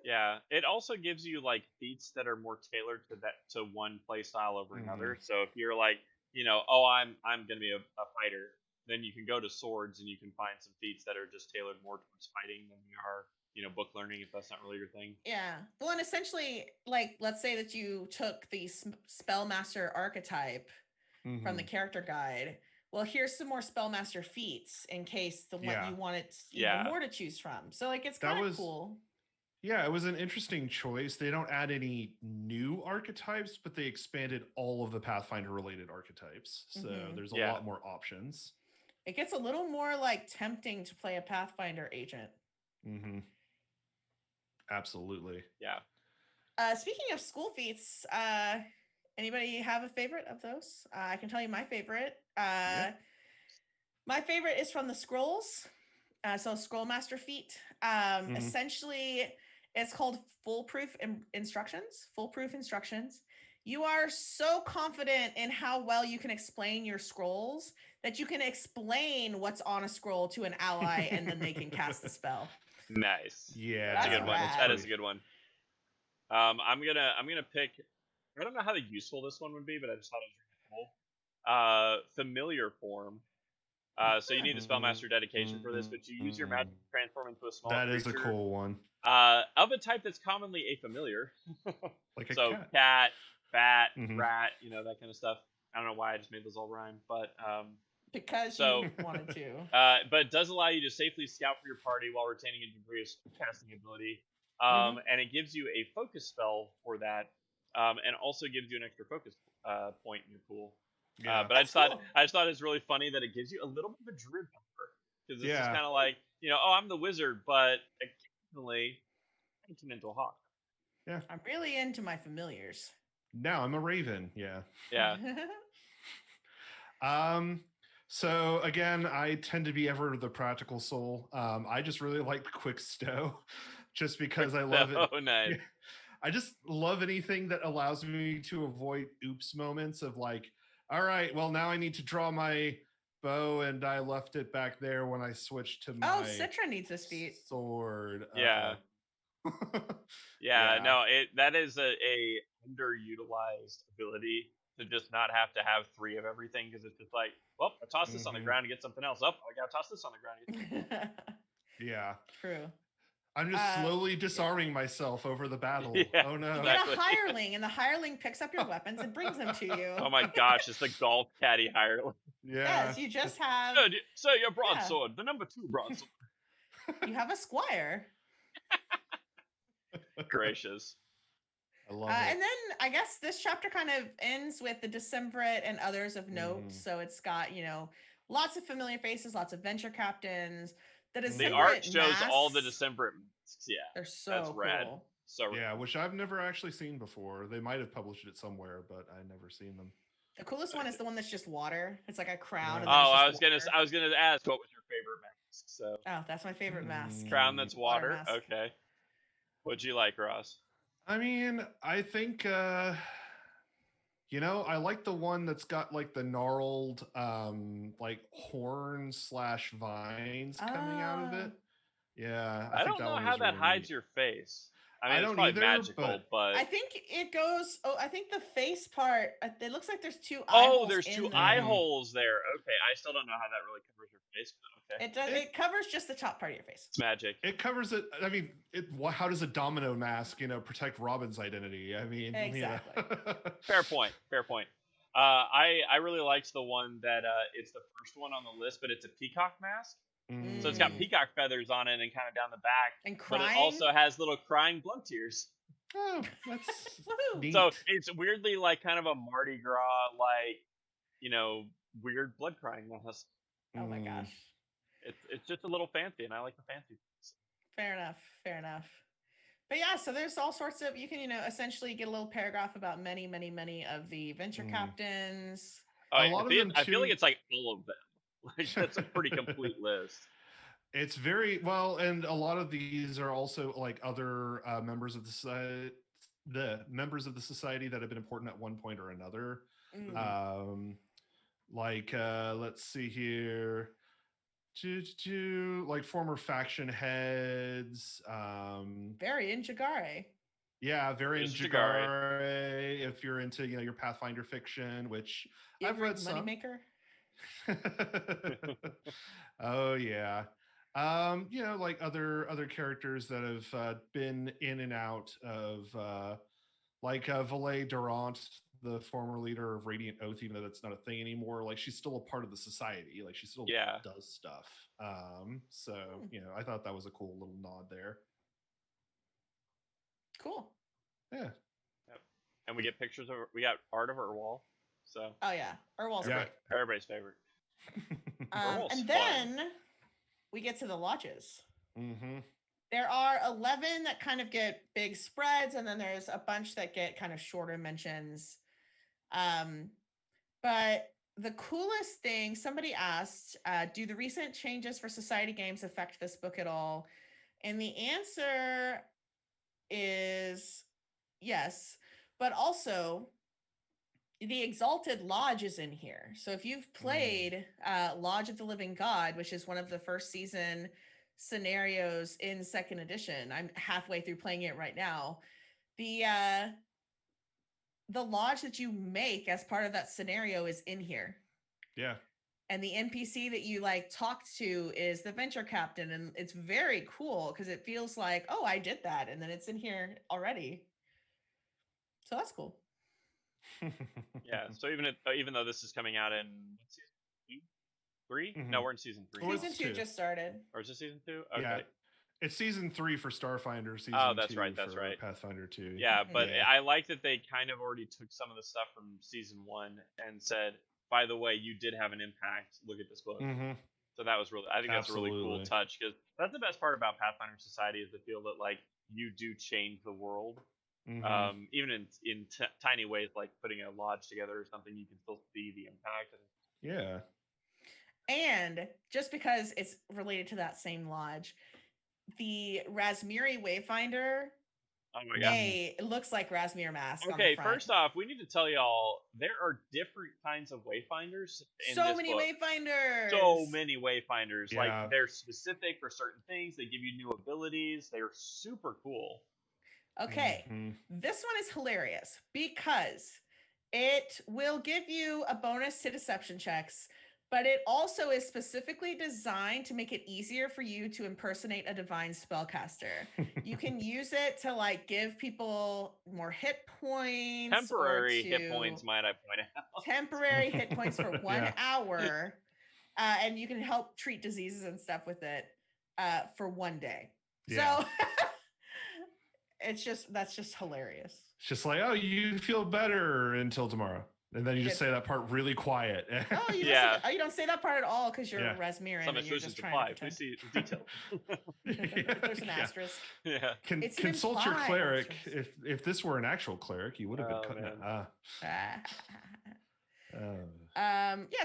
Yeah, it also gives you like feats that are more tailored to one play style over another. So if you're like, I'm gonna be a fighter, then you can go to swords and you can find some feats that are just tailored more towards fighting than you are book learning, if that's not really your thing. Yeah. Well, and essentially, like, let's say that you took the Spellmaster archetype from the character guide. Well, here's some more Spellmaster feats in case the one you wanted even more to choose from. So, like, it's kind of cool. Yeah, it was an interesting choice. They don't add any new archetypes, but they expanded all of the Pathfinder-related archetypes. So there's a lot more options. It gets a little more, like, tempting to play a Pathfinder agent. Absolutely. Yeah. Speaking of school feats, anybody have a favorite of those? I can tell you my favorite. My favorite is from the scrolls. So Scrollmaster feat. Essentially, it's called foolproof instructions. Foolproof instructions. You are so confident in how well you can explain your scrolls that you can explain what's on a scroll to an ally, and then they can cast the spell. Nice. Yeah, that's a good one. That is a good one. I'm gonna pick. I don't know how useful this one would be, but I just thought it was really cool. Familiar form. So you need a spellmaster dedication for this, but you use your magic to transform into a small That creature. is a cool one. Of a type that's commonly a familiar. Like a cat, bat, rat, that kind of stuff. I don't know why I just made those all rhyme, but because you wanted to. But it does allow you to safely scout for your party while retaining a degree of casting ability. And it gives you a focus spell for that, and also gives you an extra focus point in your pool. Yeah, but I just thought it's really funny that it gives you a little bit of a druid power, because it's just kind of like, I'm the wizard, but occasionally I can turn into a hawk. Yeah, I'm really into my familiars. Now I'm a raven. Yeah. So again, I tend to be ever the practical soul. I just really like quick stow, just because I love it. Oh, nice. I just love anything that allows me to avoid oops moments of like, all right, well now I need to draw my bow and I left it back there when I switched to my Citra needs this feat. Sword. Yeah. No, that is a underutilized ability to just not have to have 3 of everything, because it's just like, well, I toss this on the ground to get something else. I gotta toss this on the ground to get Yeah. True. I'm just slowly disarming myself over the battle. Yeah, oh no. You get a hireling, and the hireling picks up your weapons and brings them to you. Oh my gosh, it's the golf caddy hireling. Yeah. Yes, you just have... So your broadsword, the number 2 broadsword. You have a squire. Gracious. I love it. And then I guess this chapter kind of ends with the Decemvirate and others of note. So it's got, lots of familiar faces, lots of venture captains. The art shows all the Decemvirate masks. Yeah, they're so that's rad. cool. So yeah, which I've never actually seen before. They might have published it somewhere, but I've never seen them. The coolest one is the one that's just water. It's like a crown. Yeah. I was gonna ask, what was your favorite mask? So that's my favorite mask. Crown that's water. Okay. What'd you like, Ross? I mean, I think I like the one that's got like the gnarled like horns / vines coming out of it. Yeah. I don't know how that hides your face. I mean, I it's don't probably either, magical, but I think it goes. Oh, I think the face part. It looks like there's 2 eye holes. Oh, there's 2 eye holes there. Okay, I still don't know how that really covers your face, but okay. It does. It covers just the top part of your face. It's magic. It covers it. I mean, how does a domino mask, protect Robin's identity? I mean, exactly. Fair point. I really liked the one that it's the first one on the list, but it's a peacock mask. So it's got peacock feathers on it and kind of down the back. And crying. But it also has little crying blood tears. Oh, that's neat. So it's weirdly like kind of a Mardi Gras, weird blood crying mask. Oh my gosh. It's just a little fancy, and I like the fancy things. Fair enough. But yeah, so there's all sorts of, you can, essentially get a little paragraph about many, many, many of the venture captains. I feel like it's like all of them. Like, that's a pretty complete list. It's very well, and a lot of these are also like other members of the society, that have been important at one point or another. Let's see here, like former faction heads. Varian Jagare. Yeah, Varian Jagare. If you're into your Pathfinder fiction, which I've read some. Moneymaker. Oh yeah. Like other characters that have been in and out of Valet Durant, the former leader of Radiant Oath, even though that's not a thing anymore. Like, she's still a part of the society. Like, she still does stuff. So I thought that was a cool little nod there. Cool. Yeah. Yep. And we got art of Urwal. So. Oh yeah, Urwal's great. Everybody's favorite. And then we get to the lodges. There are 11 that kind of get big spreads, and then there's a bunch that get kind of shorter mentions. But the coolest thing, somebody asked, do the recent changes for society games affect this book at all? And the answer is yes, but also the Exalted Lodge is in here. So if you've played Lodge of the Living God, which is one of the first season scenarios in 2nd edition, I'm halfway through playing it right now. The lodge that you make as part of that scenario is in here. Yeah. and the NPC that you like talk to is the venture captain, and it's very cool because it feels like, oh, I did that, and then it's in here already. So that's cool. Yeah. So even though this is coming out in season 2, 3? Mm-hmm. No, we're in season 3. Season 2 just started. Or is it season 2? Okay. Yeah. It's season 3 for Starfinder. Season 2 right. for Pathfinder 2. Yeah, but I like that they kind of already took some of the stuff from season 1 and said, by the way, you did have an impact. Look at this book. Mm-hmm. So that was I think that's a really cool touch, because that's the best part about Pathfinder Society, is the feel that like you do change the world. Mm-hmm. Even in tiny ways, like putting a lodge together or something, you can still see the impact. Yeah. And just because it's related to that same lodge, the Razmiri Wayfinder, oh my God. it looks like Razmir mask. Okay, first off, we need to tell y'all there are different kinds of Wayfinders. So many Wayfinders. So many Wayfinders. Yeah. Like, they're specific for certain things. They give you new abilities. They're super cool. Okay, This one is hilarious because it will give you a bonus to deception checks, but it also is specifically designed to make it easier for you to impersonate a divine spellcaster. You can use it to like give people more hit points. Temporary hit points, might I point out. Temporary hit points for 1 hour. And you can help treat diseases and stuff with it for 1 day. Yeah. So that's just hilarious. It's just like, oh, you feel better until tomorrow. And then you just say that part really quiet. Oh, you don't say that part at all because you're Razmir and you're just trying to please see detail. There's an asterisk. Yeah. Consult your cleric. If this were an actual cleric, you would have been cutting it.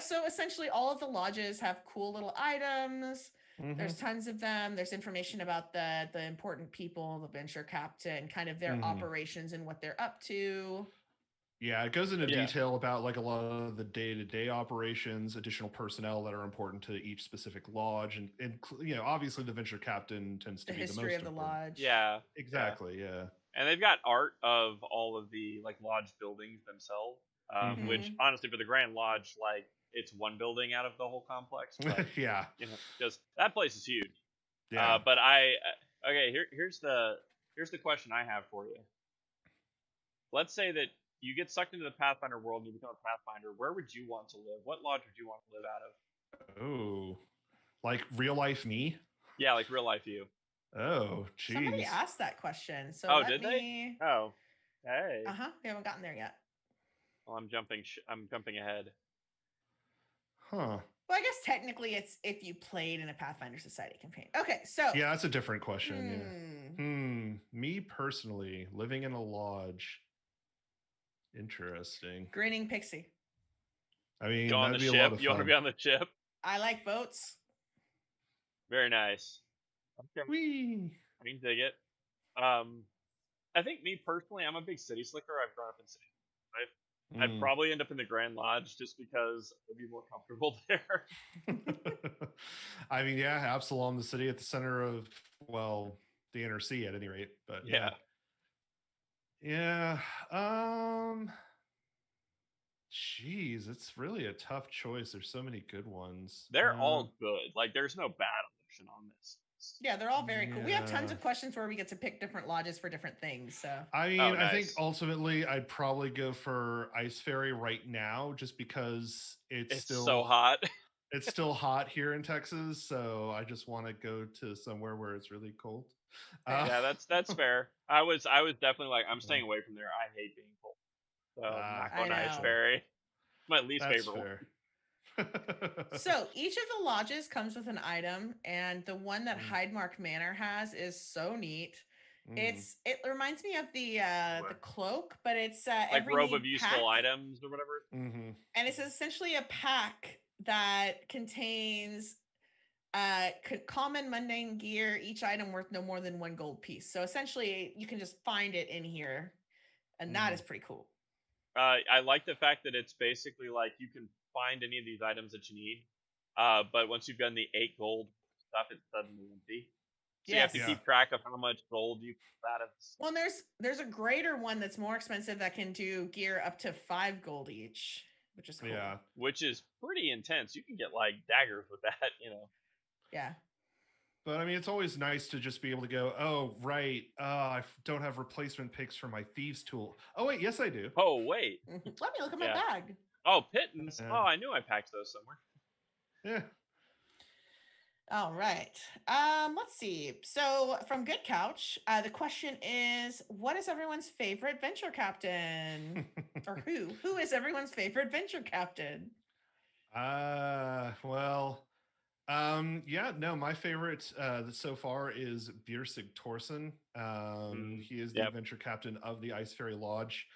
So essentially all of the lodges have cool little items. Mm-hmm. There's tons of them. There's information about the important people, the venture captain, kind of their operations and what they're up to. Yeah, it goes into detail about like a lot of the day-to-day operations, additional personnel that are important to each specific lodge, and obviously the venture captain tends to be the most history of the important. lodge. Yeah, exactly. Yeah, and they've got art of all of the like lodge buildings themselves, which honestly for the Grand Lodge, like it's one building out of the whole complex. But, yeah, because that place is huge. Yeah, but here's the question I have for you. Let's say that you get sucked into the Pathfinder world and you become a Pathfinder. Where would you want to live? What lodge would you want to live out of? Oh, like real life me? Yeah, like real life you. Oh, geez. Somebody asked that question. So did they? Oh, hey. We haven't gotten there yet. Well, I'm jumping ahead. Huh. Well, I guess technically it's if you played in a Pathfinder Society campaign. Okay, so yeah, that's a different question. Me personally, living in a lodge. Interesting. Grinning Pixie. I mean, go on the ship. You want to be on the ship? I like boats. Very nice. Okay. Whee. I can dig it. I think me personally, I'm a big city slicker. I've grown up in city. I'd probably end up in the Grand Lodge just because I'd be more comfortable there. I mean, yeah, Absalom, the city at the center of, the inner sea at any rate. But yeah. Geez, it's really a tough choice. There's so many good ones. They're all good. Like, there's no bad option on this. Yeah, they're all very cool. We have tons of questions where we get to pick different lodges for different things. So I mean, I think ultimately I'd probably go for Ice Fairy right now, just because it's still so hot. It's still hot here in Texas, so I just want to go to somewhere where it's really cold. Yeah, that's fair. I was definitely like, I'm staying away from there. I hate being cold. So I'm not going to Ice Fairy. It's my least favorite one. So each of the lodges comes with an item, and the one that Hydemark Manor has is so neat. It reminds me of the cloak, but it's like robe of useful items or whatever. And it's essentially a pack that contains common mundane gear, each item worth no more than 1 gold piece. So essentially you can just find it in here, and that is pretty cool. I like the fact that it's basically like you can find any of these items that you need, but once you've done the 8 gold stuff, it's suddenly empty. So you have to keep track of how much gold you put out of. Well, and there's a greater one that's more expensive that can do gear up to 5 gold each. which is cool. Yeah. Which is pretty intense. You can get like daggers with that, Yeah. But I mean, it's always nice to just be able to go, oh, right. I don't have replacement picks for my thieves tool. Oh, wait. Yes, I do. Oh, wait. Let me look at my bag. Oh, pittance. Yeah. Oh, I knew I packed those somewhere. Yeah. All right. Let's see. So from Good Couch, the question is, what is everyone's favorite venture captain? Or who is everyone's favorite venture captain? My favorite so far is Biersig Torsen. He is the adventure captain of the Ice Fairy Lodge.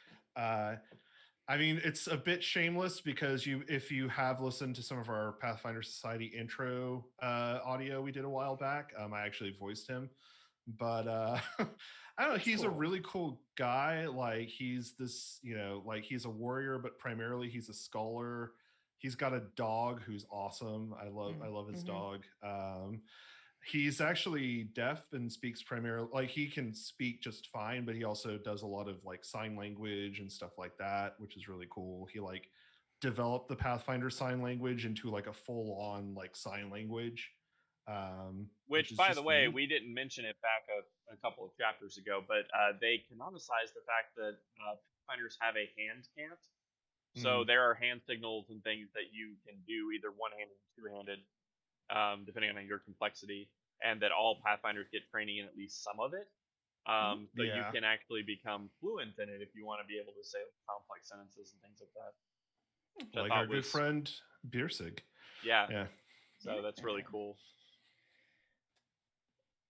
I mean, it's a bit shameless because if you have listened to some of our Pathfinder Society intro audio we did a while back, I actually voiced him. But I don't know, he's a really cool guy. Like he's this, he's a warrior, but primarily he's a scholar. He's got a dog who's awesome. I love his dog. He's actually deaf and speaks primarily, like he can speak just fine, but he also does a lot of like sign language and stuff like that, which is really cool. He like developed the Pathfinder sign language into like a full on like sign language. Which by the way, we didn't mention it back a couple of chapters ago, but they canonicized the fact that Pathfinders have a hand cant. So there are hand signals and things that you can do either one-handed or two-handed, depending on your complexity, and that all Pathfinders get training in at least some of it. So you can actually become fluent in it if you want to be able to say complex sentences and things like that. Like our good friend Biersig. Yeah. So that's really cool.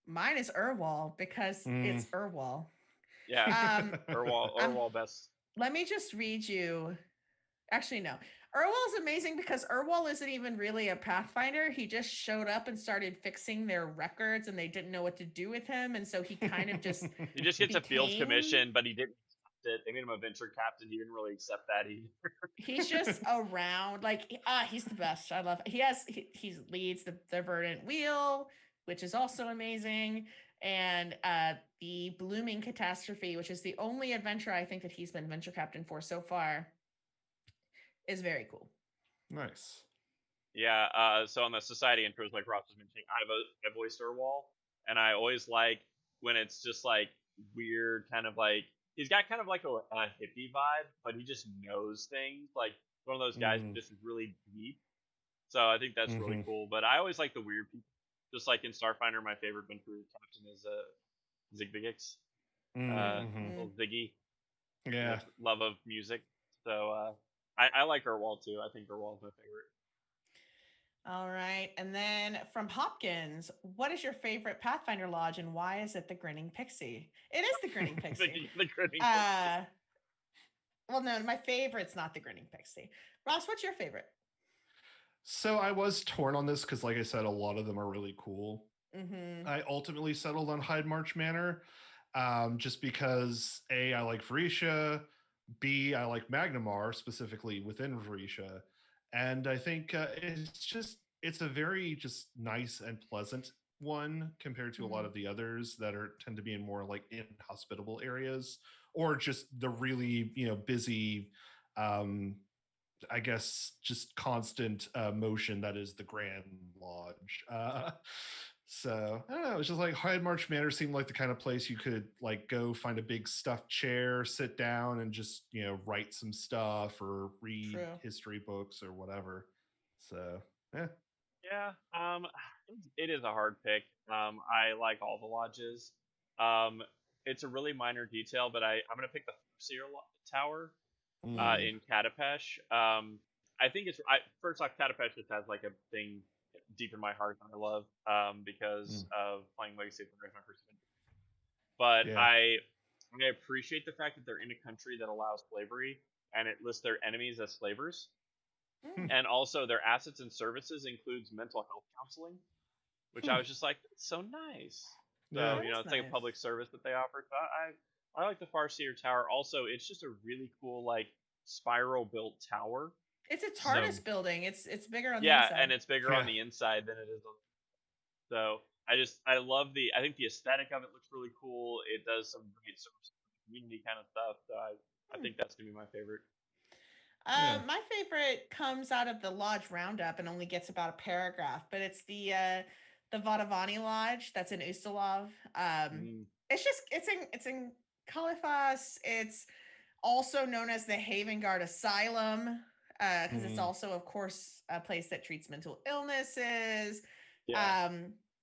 Mine is Urwal because it's Urwal. Yeah. Urwal best. Let me just read you. Actually, no. Urwal's amazing because Urwal isn't even really a Pathfinder. He just showed up and started fixing their records, and they didn't know what to do with him, and so he kind of just he just gets a field commission, but he didn't accept it. They made him a venture captain. He didn't really accept that either. He's just around, like he's the best. I love. He leads the Verdant Wheel, which is also amazing, and the Blooming Catastrophe, which is the only adventure I think that he's been venture captain for so far. Is very cool. Nice. Yeah, so on the society intros, like Ross was mentioning, I voiced Urwal, and I always like when it's just like weird, kind of like he's got kind of like a hippie vibe, but he just knows things. Like one of those guys who just is really deep. So I think that's really cool. But I always like the weird people. Just like in Starfinder, my favorite venture captain is Zigbigix, little Ziggy. Yeah, love of music. So. I like Urwal too. I think Urwal's my favorite. All right. And then from Hopkins, what is your favorite Pathfinder Lodge and why is it the Grinning Pixie? It is the Grinning Pixie. the Grinning Pixie. Well, no, my favorite's not the Grinning Pixie. Ross, what's your favorite? So I was torn on this because, like I said, a lot of them are really cool. I ultimately settled on Hyde March Manor just because, A, I like Varisha, B, I like Magnamar, specifically within Varisha. And I think it's a very just nice and pleasant one compared to a lot of the others that tend to be in more like inhospitable areas or just the really, busy, I guess, just constant motion that is the Grand Lodge. So I don't know. It's just like Hyde March Manor seemed like the kind of place you could like go find a big stuffed chair, sit down, and just write some stuff or read history books or whatever. So yeah. It is a hard pick. I like all the lodges. It's a really minor detail, but I'm gonna pick the Farseer Tower in Katapesh. I think it's first off, Katapesh just has like a thing deep in my heart that I love because of playing Legacy of the Dragon my first adventure. But I appreciate the fact that they're in a country that allows slavery and it lists their enemies as slavers. And also their assets and services includes mental health counseling, which I was just like, that's so nice. So, it's like a public service that they offer. So I like the Farseer Tower. Also, it's just a really cool like spiral built tower. It's a TARDIS building. It's bigger on the inside. Yeah, and it's bigger on the inside than it is on. So I think the aesthetic of it looks really cool. It does some great sort of community kind of stuff. So I think that's gonna be my favorite. My favorite comes out of the Lodge Roundup and only gets about a paragraph, but it's the Vadavani Lodge that's in Ustalov. It's in Kalifas. It's also known as the Haven Guard Asylum, because it's also, of course, a place that treats mental illnesses. Yeah.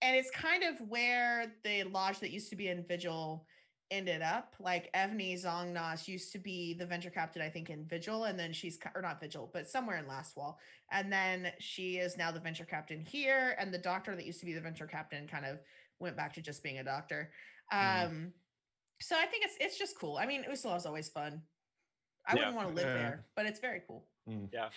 And it's kind of where the lodge that used to be in Vigil ended up. Like Evnie Zongnas used to be the venture captain, I think, in Vigil, and then or not Vigil, but somewhere in Last Wall. And then she is now the venture captain here, and the doctor that used to be the venture captain kind of went back to just being a doctor. So I think it's just cool. I mean, Usalov's always fun. I wouldn't want to live there, but it's very cool. Yeah.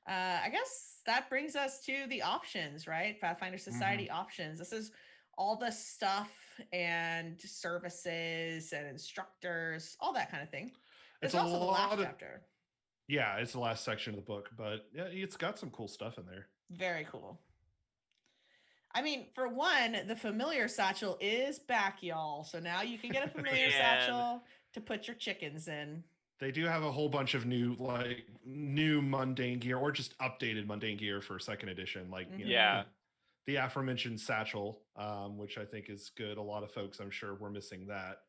I guess that brings us to the options, right? Pathfinder Society options. This is all the stuff and services and instructors, all that kind of thing. It's also the last chapter. Yeah, it's the last section of the book, but yeah, it's got some cool stuff in there. Very cool. I mean, for one, the familiar satchel is back, y'all. So now you can get a familiar satchel to put your chickens in. They do have a whole bunch of new mundane gear, or just updated mundane gear for second edition. Like, you know, the aforementioned satchel, which I think is good. A lot of folks, I'm sure, were missing that.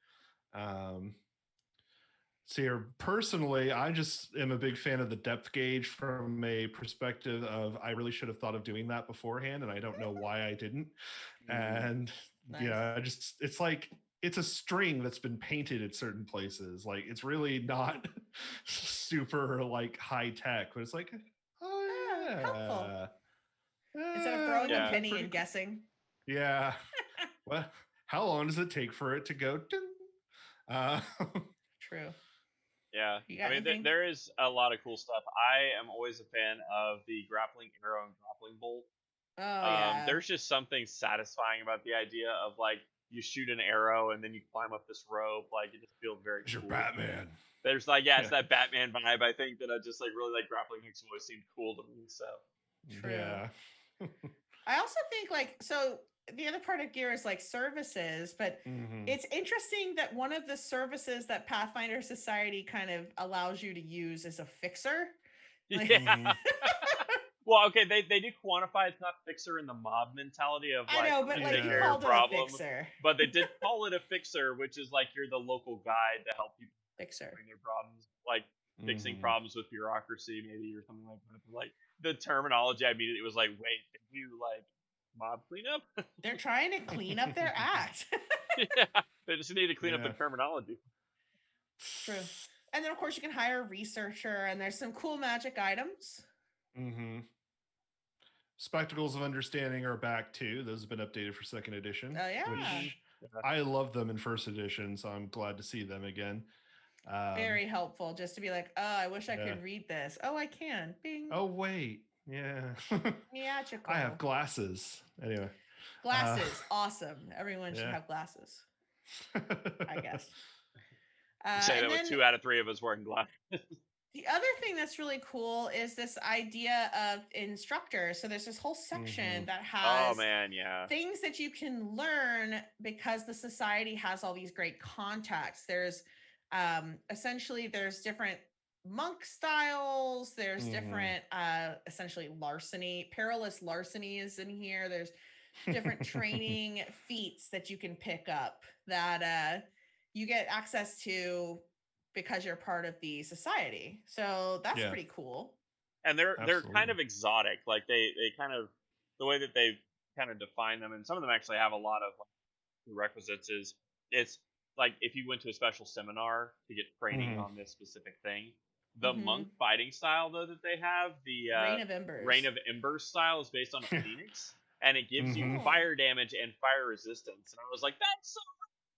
So here, personally, I just am a big fan of the depth gauge from a perspective of I really should have thought of doing that beforehand, and I don't know why I didn't. And yeah, it's like it's a string that's been painted at certain places. Like, it's really not super like high tech, but it's like, oh yeah, helpful. Instead of throwing a penny and guessing. Yeah. Well, how long does it take for it to go? True. Yeah, I mean, there is a lot of cool stuff. I am always a fan of the grappling arrow and grappling bolt. There's just something satisfying about the idea of, like, you shoot an arrow and then you climb up this rope. Like, it just feels very cool. You're Batman. There's like, it's that Batman vibe. I think that I just like really like grappling hooks always seemed cool to me. So true. Yeah. I also think, like, so the other part of gear is like services, but it's interesting that one of the services that Pathfinder Society kind of allows you to use is a fixer. Like, well, okay, they do quantify it's not fixer in the mob mentality of like, I know, but like you called it a fixer. But they did call it a fixer, which is like you're the local guide to help people fixer their problems, like fixing problems with bureaucracy, maybe, or something like that. But, like, the terminology, I immediately was like, wait, did you like mob cleanup? They're trying to clean up their act. Yeah, they just need to clean up the terminology. True. And then, of course, you can hire a researcher, and there's some cool magic items. Spectacles of Understanding are back too. Those have been updated for second edition. Oh yeah. Which I love them in first edition, so I'm glad to see them again. Very helpful, just to be like, oh, I wish I could read this. Oh, I can. Bing. Oh wait, yeah. Magical. I have glasses. Anyway. Glasses, awesome. Everyone should have glasses. I guess. Say that with 2 out of 3 of us wearing glasses. The other thing that's really cool is this idea of instructors. So there's this whole section that has things that you can learn because the society has all these great contacts. There's essentially there's different monk styles. There's different essentially perilous larceny is in here. There's different training feats that you can pick up that you get access to because you're part of the society. So that's pretty cool. And they're kind of exotic. Like they kind of, the way that they kind of define them, and some of them actually have a lot of prerequisites, is it's like if you went to a special seminar to get training on this specific thing. The monk fighting style, though, that they have, the Rain of Embers style, is based on a phoenix, and it gives you fire damage and fire resistance. And I was like, that's so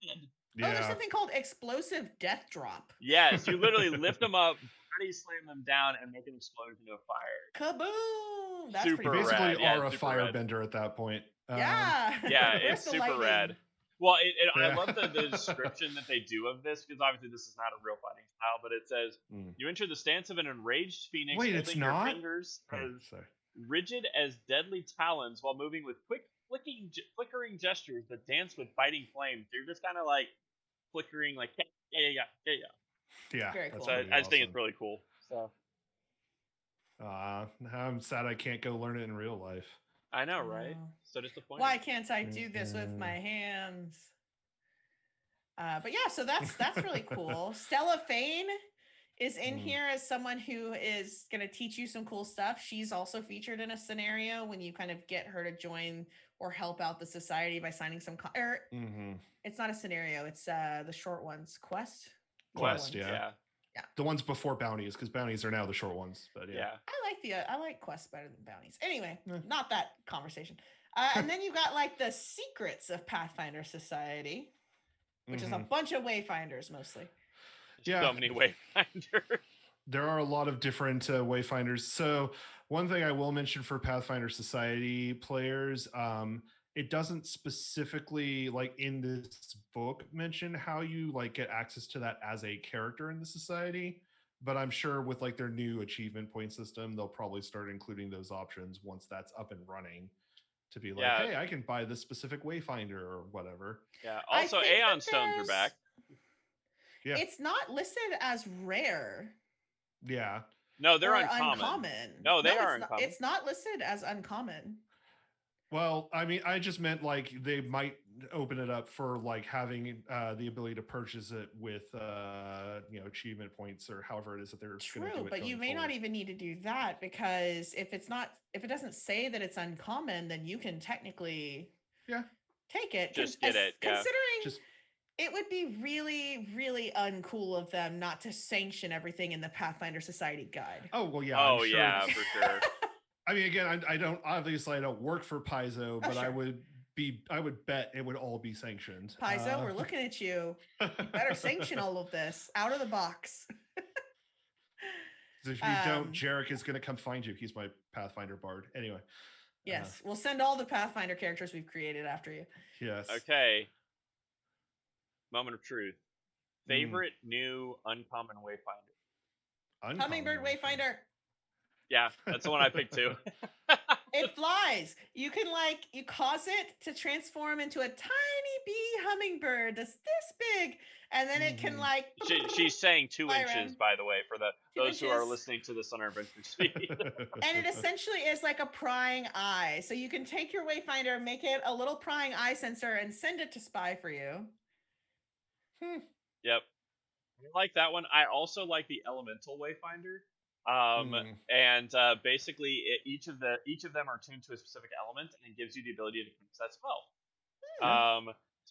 good. Yeah. Oh, there's something called explosive death drop. Yes, you literally lift them up, body slam them down, and make an explosion of fire. Kaboom! That's super rad. Basically, are a firebender at that point. Yeah. Yeah, it's super rad. Well, I love the description that they do of this, because obviously this is not a real fighting style, but it says, you enter the stance of an enraged phoenix holding your fingers as rigid as deadly talons while moving with quick flickering gestures that dance with biting flames. You're just kind of like flickering, like, yeah. Yeah, very cool. So I just think it's really cool. So I'm sad I can't go learn it in real life. I know, right? So disappointed. Why can't I do this with my hands? But yeah, so that's really cool. Stella Fane is in here as someone who is going to teach you some cool stuff. She's also featured in a scenario when you kind of get her to join or help out the society by signing some it's not a scenario, it's the short ones. Quest, yeah. The ones before bounties, because bounties are now the short ones. But yeah. I like quests better than bounties. Anyway, not that conversation. And then you got like the secrets of Pathfinder Society, which is a bunch of Wayfinders mostly. Yeah, so many Wayfinders. There are a lot of different Wayfinders. So one thing I will mention for Pathfinder Society players, it doesn't specifically, like in this book, mention how you like get access to that as a character in the society. But I'm sure with like their new achievement point system, they'll probably start including those options once that's up and running. To be like, hey, I can buy this specific Wayfinder or whatever. Yeah. Also, Aeon Stones are back. Yeah. It's not listed as rare. Yeah. No, they're uncommon. No, they are uncommon. It's not listed as uncommon. Well, I mean, I just meant like they might open it up for like having the ability to purchase it with achievement points or however it is that they're true, but you may not even need to do that, because if it doesn't say that it's uncommon, then you can technically take it. Just get it. Considering it would be really, really uncool of them not to sanction everything in the Pathfinder Society guide. Oh well, yeah. Oh yeah, for sure. I mean, again, I don't work for Paizo, but sure. I would bet it would all be sanctioned. Paizo, we're looking at you. You better sanction all of this out of the box. If you don't, Jarek is going to come find you. He's my Pathfinder bard. Anyway. Yes, we'll send all the Pathfinder characters we've created after you. Yes. Okay. Moment of truth. Favorite new uncommon Wayfinder? Hummingbird Wayfinder. Yeah, that's the one I picked too. It flies. You can you cause it to transform into a tiny bee hummingbird that's this big, and then it can She's saying 2 inches, by the way, for those who are listening to this on our adventure speed. And it essentially is like a prying eye. So you can take your Wayfinder, make it a little prying eye sensor, and send it to spy for you. Yep, I like that one. I also like the Elemental Wayfinder. And basically each of them are tuned to a specific element, and it gives you the ability to cast that spell.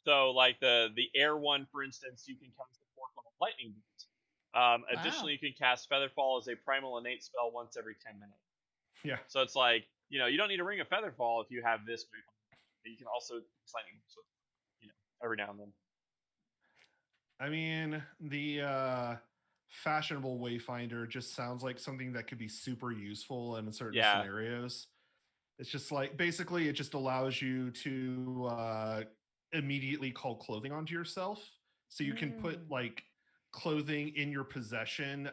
So like the air one, for instance, you can cast the 4th level lightning bolt. Additionally, you can cast Featherfall as a primal innate spell once every 10 minutes. Yeah. So it's like, you don't need to ring a Featherfall if you have this. You can also use lightning bolts, every now and then. I mean, the Fashionable Wayfinder just sounds like something that could be super useful in certain scenarios. It's just like, basically it just allows you to immediately call clothing onto yourself. So you can put like clothing in your possession.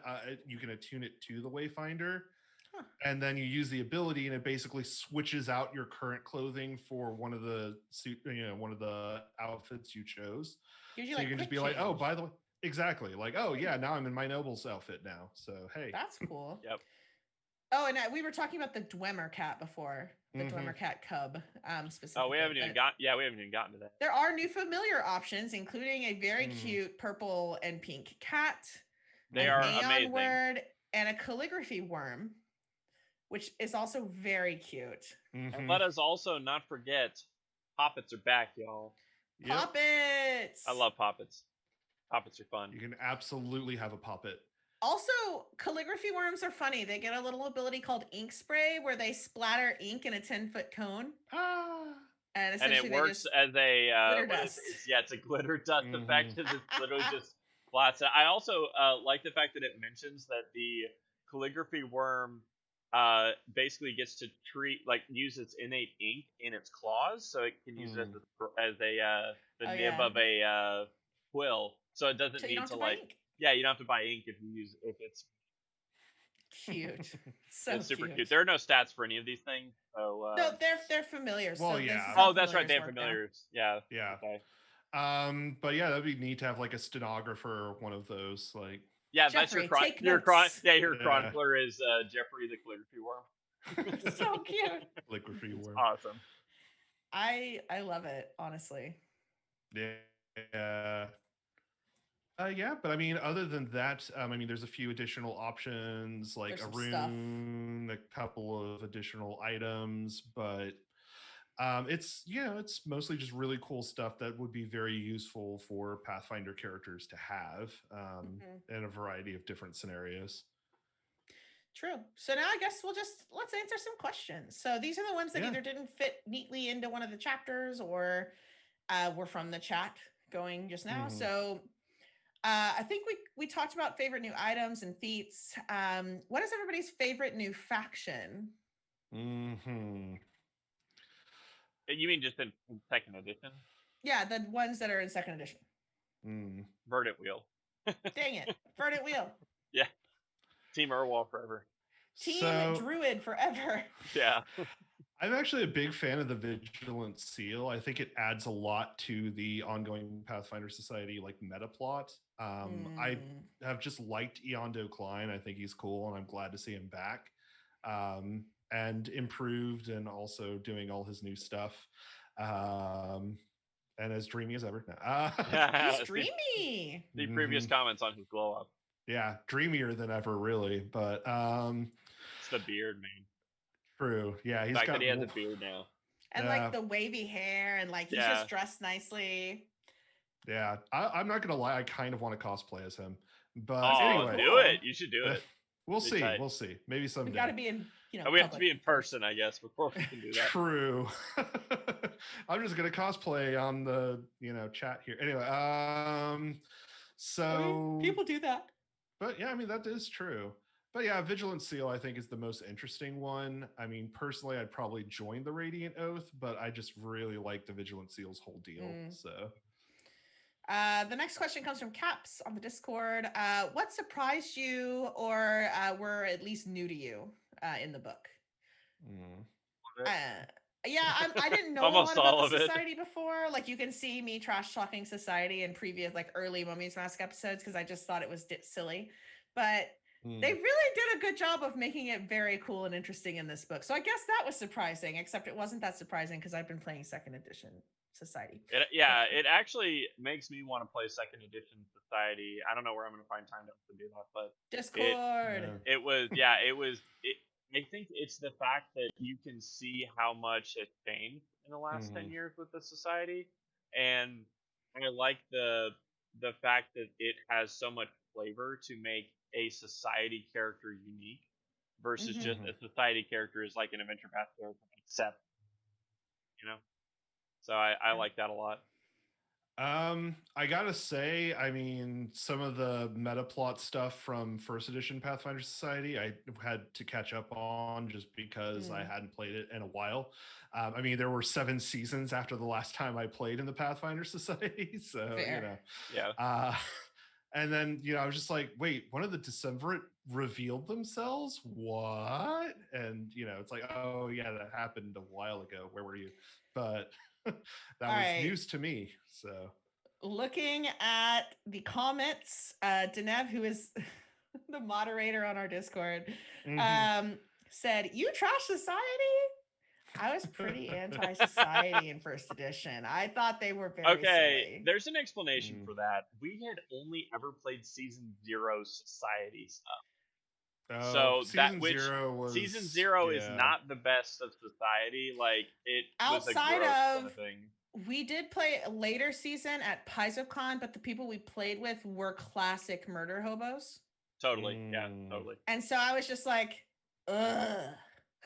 You can attune it to the Wayfinder, and then you use the ability, and it basically switches out your current clothing for one of the one of the outfits you chose. So you can just be like, oh, by the way. Exactly. Like, oh yeah, now I'm in my noble's outfit now. So hey, that's cool. Yep. Oh, and we were talking about the Dwemer cat before, the Dwemer cat cub, specifically. Oh, we haven't even gotten to that. There are new familiar options, including a very cute purple and pink cat. They are amazing. Word and a calligraphy worm, which is also very cute. And let us also not forget, poppets are back, y'all. Yep. Poppets. I love poppets. Poppets are fun. You can absolutely have a poppet. Also, calligraphy worms are funny. They get a little ability called ink spray where they splatter ink in a 10-foot cone. And it works as a glitter dust. It's a glitter dust effect. It's literally just splats. I also like the fact that it mentions that the calligraphy worm basically gets to use its innate ink in its claws, so it can use it as the nib of a quill. So it doesn't need to you don't have to buy ink if it's cute. It's super cute. There are no stats for any of these things. So no, they're familiars. Well, so that's right. They have familiars. Now. Yeah. Okay. But yeah, that'd be neat to have like a stenographer or one of those. Like, Yeah, Jeffrey, that's your chronicler is Jeffrey the calligraphy worm. So cute. Calligraphy worm. Awesome. I love it, honestly. Yeah. Yeah, but I mean, other than that, I mean, there's a few additional options like a rune, a couple of additional items, but it's it's mostly just really cool stuff that would be very useful for Pathfinder characters to have in a variety of different scenarios. True. So now I guess let's answer some questions. So these are the ones that either didn't fit neatly into one of the chapters or were from the chat going just now. So I think we talked about favorite new items and feats. What is everybody's favorite new faction? You mean just in second edition? Yeah, the ones that are in second edition. Verdant Wheel. Dang it. Verdant Wheel. Yeah. Team Urwall forever. Team Druid forever. Yeah. I'm actually a big fan of the Vigilant Seal. I think it adds a lot to the ongoing Pathfinder Society like meta plot. I have just liked Eondo Klein. I think he's cool, and I'm glad to see him back. And improved, and also doing all his new stuff. And as dreamy as ever. He's dreamy. The previous comments on his glow up. Yeah, dreamier than ever, really. But it's the beard, man. True. Yeah, he's got. That he has a beard now, and like the wavy hair, and like he's just dressed nicely. Yeah, I'm not gonna lie. I kind of want to cosplay as him, but anyway, do it. You should do it. We'll see. Tight. We'll see. Maybe someday. We got to be in. We have to be in person, I guess, before we can do that. True. I'm just gonna cosplay on the chat here. Anyway, so people do that. But yeah, I mean that is true. But yeah, Vigilant Seal, I think, is the most interesting one. I mean, personally, I'd probably join the Radiant Oath, but I just really like the Vigilant Seal's whole deal. So, the next question comes from Caps on the Discord. What surprised you, or were at least new to you in the book? Yeah, I didn't know almost a lot all about the of Society before. Like, you can see me trash talking Society in previous, like, early Mummy's Mask episodes because I just thought it was silly. But they really did a good job of making it very cool and interesting in this book. So I guess that was surprising, except it wasn't that surprising because I've been playing second edition Society. It actually makes me want to play second edition Society. I don't know where I'm going to find time to do that, but Discord. I think it's the fact that you can see how much has changed in the last 10 years with the Society, and I like the fact that it has so much flavor to make a Society character unique versus just a Society character is like an adventure path character, except So I like that a lot. I gotta say, I mean, some of the meta plot stuff from first edition Pathfinder Society, I had to catch up on just because I hadn't played it in a while. I mean, there were 7 seasons after the last time I played in the Pathfinder Society, so Fair. and then I was just like, wait, one of the Decemvirate revealed themselves? What? And it's like, oh yeah, that happened a while ago. Where were you? But that was news to me. So looking at the comments, Denev, who is the moderator on our Discord, said, "You trash Society?" I was pretty anti-Society in first edition. I thought they were very silly. There's an explanation for that. We had only ever played Season 0 Society stuff. So Season 0 is not the best of Society. Like, it was a gross kind of thing. We did play a later season at PaizoCon, but the people we played with were classic murder hobos. Totally. Yeah, totally. And so I was just like, ugh.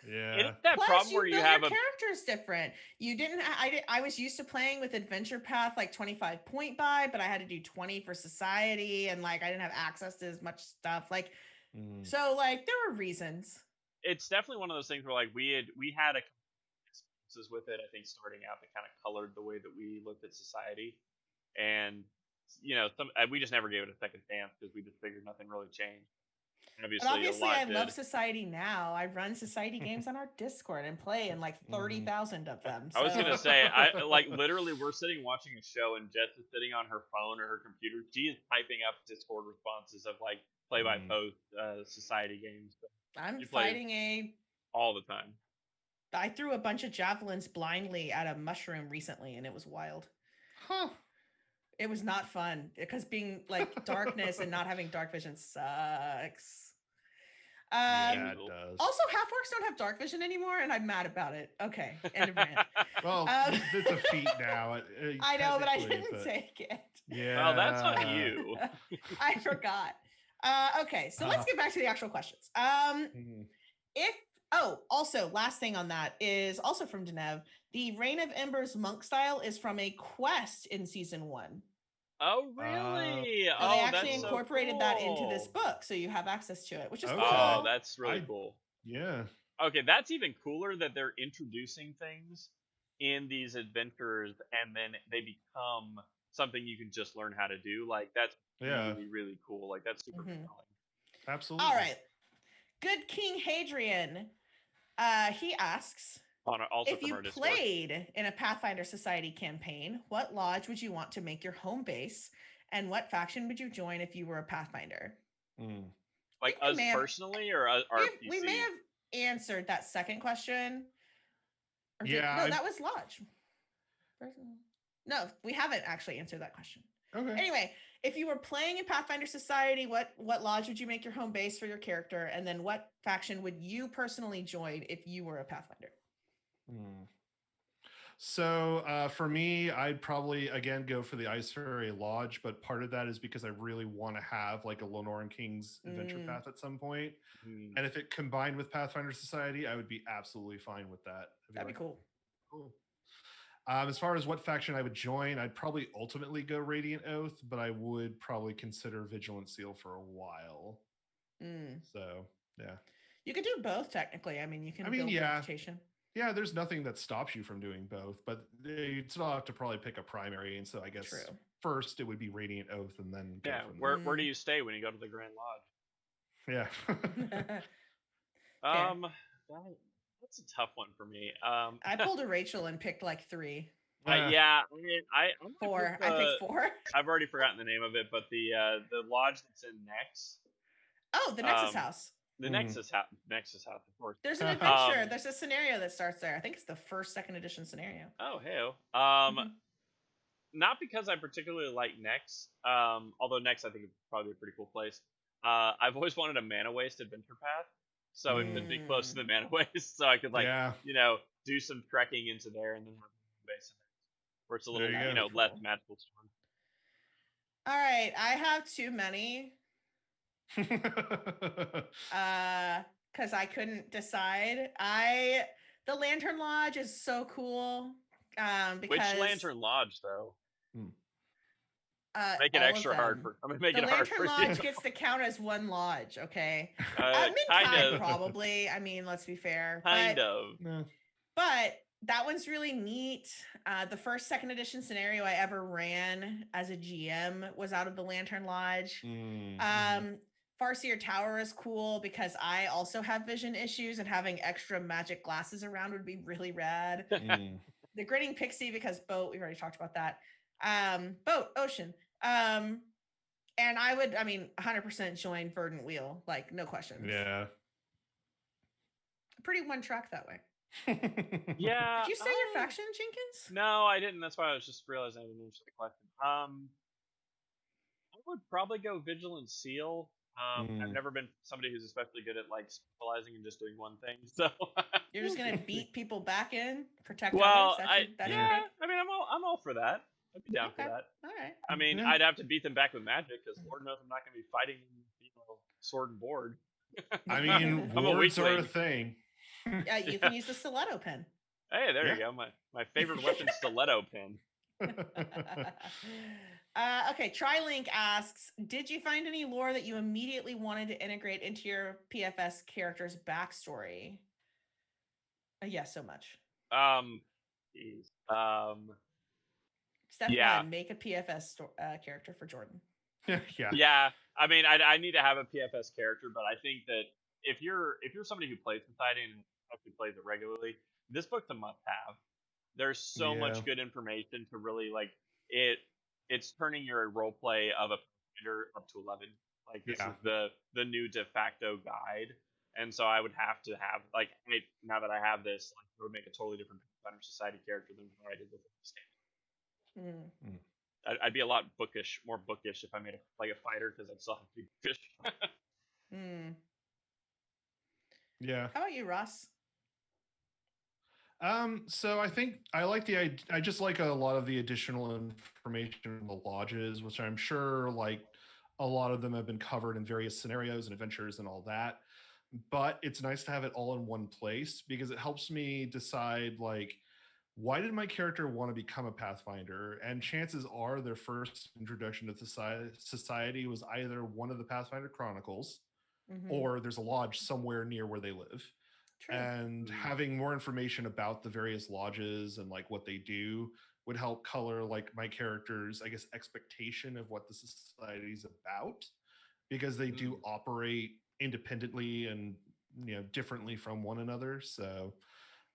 Yeah. It's that Plus, problem where you have your character's different. You didn't. I was used to playing with Adventure Path like 25 point buy, but I had to do 20 for Society, and like I didn't have access to as much stuff. Like, so like there were reasons. It's definitely one of those things where like we had experiences with it. I think starting out that kind of colored the way that we looked at Society, and we just never gave it a second chance because we just figured nothing really changed. obviously I love Society now. I run Society games on our Discord and play in like 30,000 of them. So. I was gonna say, literally we're sitting watching a show and Jess is sitting on her phone or her computer. She is typing up Discord responses of like play-by-post Society games. I'm fighting all the time. I threw a bunch of javelins blindly at a mushroom recently, and it was wild. Huh. It was not fun because being like darkness and not having dark vision sucks. Yeah, it does. Also, half-orcs don't have dark vision anymore, and I'm mad about it. Okay, end of rant. Well, it's a feat now. I know, but I didn't take it. Yeah. Well, that's on you. I forgot. Okay, so let's get back to the actual questions. Also, last thing on that is also from Denev. The Reign of Embers monk style is from a quest in season 1. Oh, really? So they actually incorporated that into this book, so you have access to it, which is cool. Oh, that's really cool. Yeah. Okay, that's even cooler that they're introducing things in these adventures, and then they become something you can just learn how to do. Like, that's really, really cool. Like, that's super compelling. Absolutely. All right. Good King Hadrian, he asks, if you played in a Pathfinder Society campaign, what lodge would you want to make your home base, and what faction would you join if you were a Pathfinder? Like us personally, or our PC? We may have answered that second question. That was lodge. No, we haven't actually answered that question. Okay. Anyway, if you were playing in Pathfinder Society, what lodge would you make your home base for your character, and then what faction would you personally join if you were a Pathfinder? So for me, I'd probably again go for the Ice Fairy Lodge, but part of that is because I really want to have like a Lenoran King's adventure path at some point. And if it combined with Pathfinder Society, I would be absolutely fine with that. That'd be cool. Cool. As far as what faction I would join, I'd probably ultimately go Radiant Oath, but I would probably consider Vigilant Seal for a while. So yeah, you could do both technically. I mean, you can build reputation. Yeah, there's nothing that stops you from doing both, but you'd still have to probably pick a primary. And so I guess first it would be Radiant Oath, and then where do you stay when you go to the Grand Lodge? Yeah. That's a tough one for me. I pulled a Rachel and picked like 3. I'm 4. I picked 4. I've already forgotten the name of it, but the lodge that's in Nex. Oh, the Nexus House. The Nexus House, of course. There's an adventure. There's a scenario that starts there. I think it's the first 2nd edition scenario. Oh, hey. Not because I particularly like Nex, although Nex I think is probably a pretty cool place. I've always wanted a mana waste adventure path, so it could be close to the mana waste, so I could do some trekking into there and then have a base in there, where it's a little less magical storm. All right, I have too many. Because I couldn't decide. The Lantern Lodge is so cool. Because which Lantern Lodge though? Make it extra hard for. Make it hard for you. The Lantern Lodge gets to count as one lodge, okay? Kind of. Probably. I mean, let's be fair. Kind of. But that one's really neat. The first 2nd edition scenario I ever ran as a GM was out of the Lantern Lodge. Farseer Tower is cool because I also have vision issues, and having extra magic glasses around would be really rad. The Grinning Pixie because boat, we've already talked about that. Boat, ocean. And I would, 100% join Verdant Wheel, like no questions. Yeah. Pretty one track that way. Yeah. Did you say your faction, Jenkins? No, I didn't. That's why I was just realizing I didn't answer the question. I would probably go Vigilant Seal. I've never been somebody who's especially good at like specializing and just doing one thing. So you're just gonna beat people back in, protect others. I'm all for that. I'd be down for that. All right. I mean, I'd have to beat them back with magic because Lord knows I'm not gonna be fighting sword and board. I mean, words are a thing. Yeah, you can use the stiletto pen. Hey, there you go. My favorite weapon, stiletto pen. Okay, TriLink asks, did you find any lore that you immediately wanted to integrate into your PFS character's backstory? Yes, so much. Step 1, make a PFS character for Jordan. Yeah. I mean, I need to have a PFS character, but I think that if you're somebody who plays Society and actually plays it regularly, this book's a must-have. There's so much good information to really like it. It's turning your role play of a Pathfinder up to 11. Like this is the new de facto guide, and so I would have to have like now that I have this, like, I would make a totally different Pathfinder Society character than what I did with the standard. I'd be a lot more bookish if I made a fighter, because I'd still have to be bookish. Yeah. How about you, Ross? So I think I just like a lot of the additional information in the lodges, which I'm sure like a lot of them have been covered in various scenarios and adventures and all that. But it's nice to have it all in one place, because it helps me decide like, why did my character want to become a Pathfinder? And chances are their first introduction to society was either one of the Pathfinder Chronicles, or there's a lodge somewhere near where they live. True. And having more information about the various lodges and like what they do would help color like my character's, I guess, expectation of what the society is about, because they do operate independently and, you know, differently from one another. So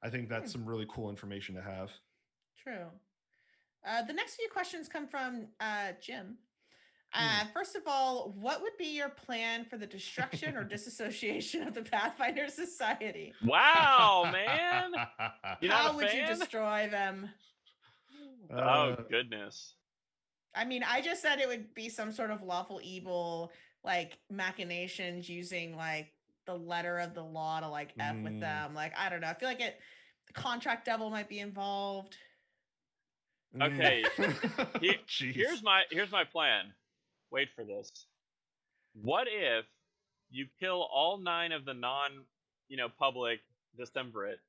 I think that's some really cool information to have. True. The next few questions come from Jim. First of all, what would be your plan for the destruction or disassociation of the Pathfinder Society? Wow, man! How would you destroy them? Oh, goodness. I mean, I just said it would be some sort of lawful evil, like machinations using like the letter of the law to like F with them. Like, I don't know. I feel like the contract devil might be involved. Okay. Here's my plan. Wait for this. What if you kill all 9 of the public Decemvirate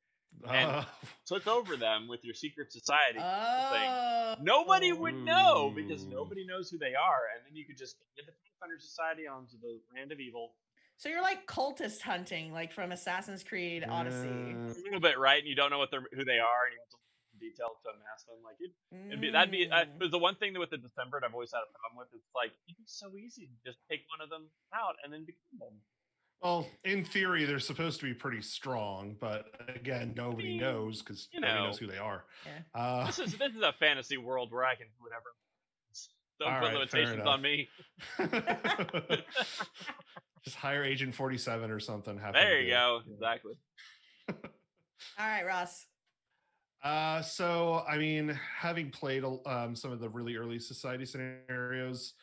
and took over them with your secret society thing? Nobody would know, because nobody knows who they are, and then you could just get the Pathfinder Society onto the land of evil. So you're like cultist hunting, like from Assassin's Creed Odyssey. A little bit, right? And you don't know who they are, and you have to details to amass them. Like that'd be but the one thing that with the Decemvirate I've always had a problem with, it's like it's so easy to just take one of them out and then become them. Well, in theory, they're supposed to be pretty strong, but again, nobody knows, because nobody knows who they are. Yeah. This is a fantasy world where I can do whatever. Don't put limitations on me. Just hire Agent 47 or something. There you go. Exactly. All right, Ross. So, I mean, having played some of the really early society scenarios,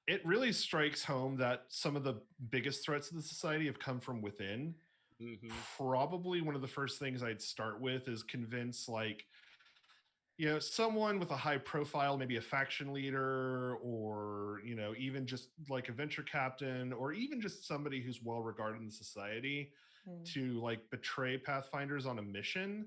it really strikes home that some of the biggest threats of the society have come from within. Probably one of the first things I'd start with is convince, like, you know, someone with a high profile, maybe a faction leader, or, you know, even just like a venture captain, or even just somebody who's well regarded in the society to like betray Pathfinders on a mission.